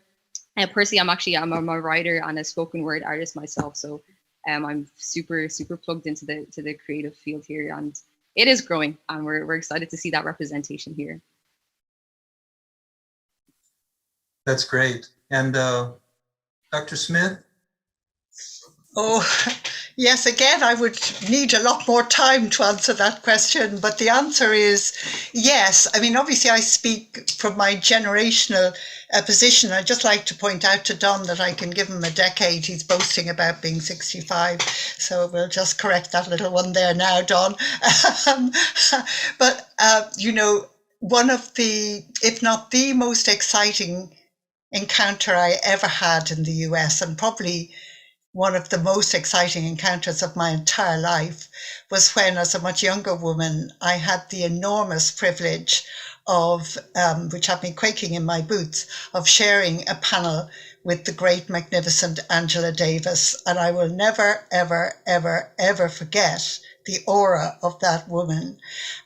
Personally, I'm a writer and a spoken word artist myself. So I'm super plugged into the creative field here, and it is growing, and we're excited to see that representation here. That's great. And Dr. Smith? Oh, yes, again, I would need a lot more time to answer that question, but the answer is yes. I mean, obviously, I speak from my generational position. I'd just like to point out to Don that I can give him a decade. He's boasting about being 65, so we'll just correct that little one there now, Don. But, you know, one of the, if not the most exciting encounter I ever had in the US, and probably one of the most exciting encounters of my entire life, was when, as a much younger woman, I had the enormous privilege of, which had me quaking in my boots, of sharing a panel with the great, magnificent Angela Davis. And I will never, ever forget the aura of that woman.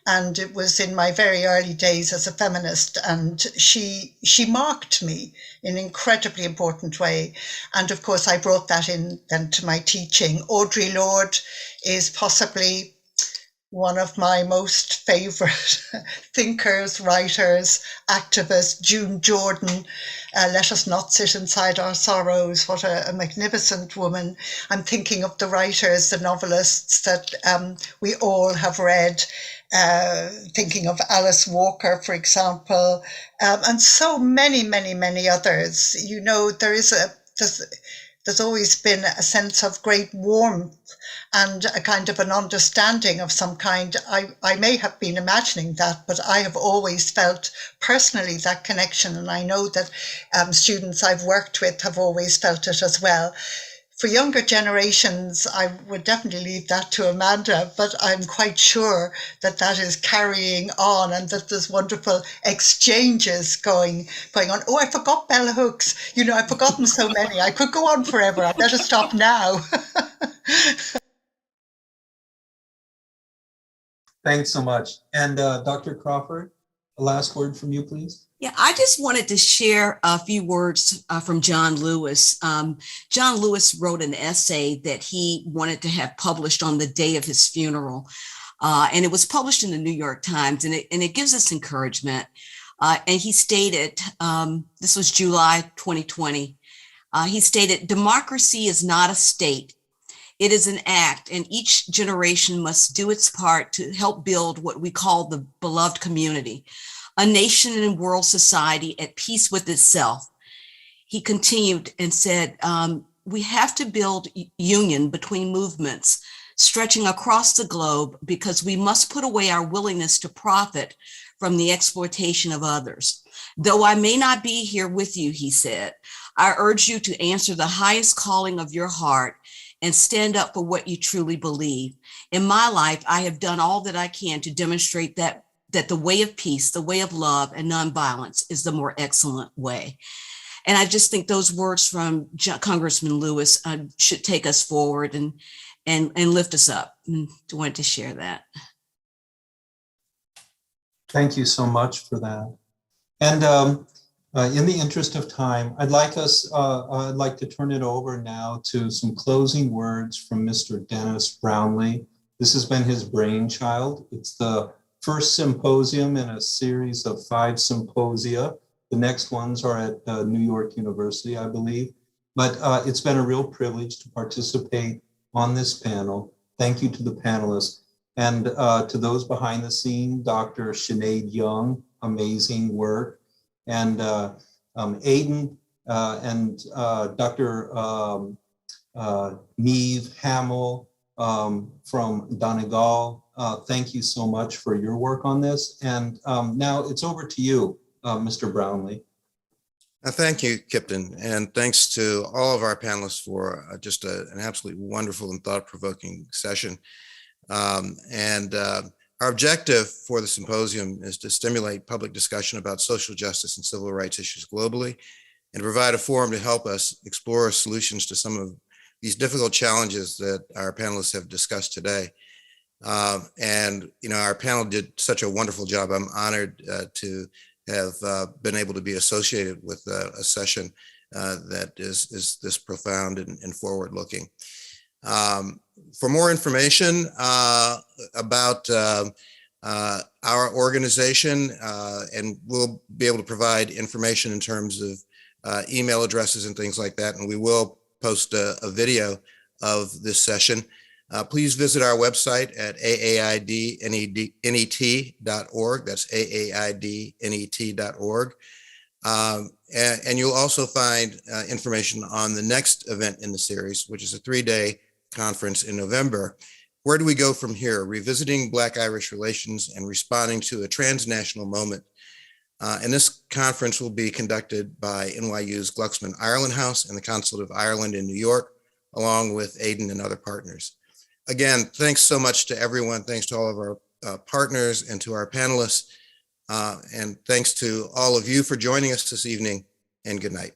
And it was in my very early days as a feminist, and she marked me in an incredibly important way. And of course, I brought that in then to my teaching. Audre Lorde is possibly one of my most favorite thinkers, writers, activists. June Jordan, Let Us Not Sit Inside Our Sorrows. What a magnificent woman. I'm thinking of the writers, the novelists that we all have read, thinking of Alice Walker, for example, and so many others. You know, there's always been a sense of great warmth and a kind of an understanding of some kind. I may have been imagining that, but I have always felt personally that connection. And I know that students I've worked with have always felt it as well. For younger generations, I would definitely leave that to Amanda, but I'm quite sure that that is carrying on and that there's wonderful exchanges going on. Oh, I forgot bell hooks. You know, I've forgotten so many. I could go on forever. I better stop now. Thanks so much. And Dr. Crawford, a last word from you, please. Yeah, I just wanted to share a few words from John Lewis. John Lewis wrote an essay that he wanted to have published on the day of his funeral. And it was published in the New York Times, and it gives us encouragement. And he stated, this was July 2020, he stated, "Democracy is not a state. It is an act, and each generation must do its part to help build what we call the beloved community, a nation and world society at peace with itself." He continued and said, we have to build union between movements stretching across the globe because we must put away our willingness to profit from the exploitation of others. Though I may not be here with you, he said, I urge you to answer the highest calling of your heart and stand up for what you truly believe. In my life, I have done all that I can to demonstrate that the way of peace, the way of love and nonviolence is the more excellent way. And I just think those words from Congressman Lewis should take us forward and lift us up. I wanted to share that. Thank you so much for that. And in the interest of time, I'd like to turn it over now to some closing words from Mr. Dennis Brownlee. This has been his brainchild. It's the first symposium in a series of 5 symposia. The next ones are at New York University, I believe. But it's been a real privilege to participate on this panel. Thank you to the panelists. And to those behind the scene, Dr. Sinead Young, amazing work. And Aidan and Dr. Neve Hamill from Donegal, thank you so much for your work on this. And now it's over to you, Mr. Brownlee. Thank you, Kipton, and thanks to all of our panelists for just an absolutely wonderful and thought-provoking session. Our objective for the symposium is to stimulate public discussion about social justice and civil rights issues globally, and to provide a forum to help us explore solutions to some of these difficult challenges that our panelists have discussed today. Our panel did such a wonderful job. I'm honored to have been able to be associated with a session that is this profound and forward-looking. For more information about our organization, and we'll be able to provide information in terms of email addresses and things like that, and we will post a video of this session. Please visit our website at aaidnet.org. That's aaidnet.org. And you'll also find information on the next event in the series, which is a 3-day conference in November. Where do we go from here? Revisiting Black-Irish relations and responding to a transnational moment. And this conference will be conducted by NYU's Glucksman Ireland House and the Consulate of Ireland in New York, along with Aiden and other partners. Again, thanks so much to everyone. Thanks to all of our partners and to our panelists. And thanks to all of you for joining us this evening, and good night.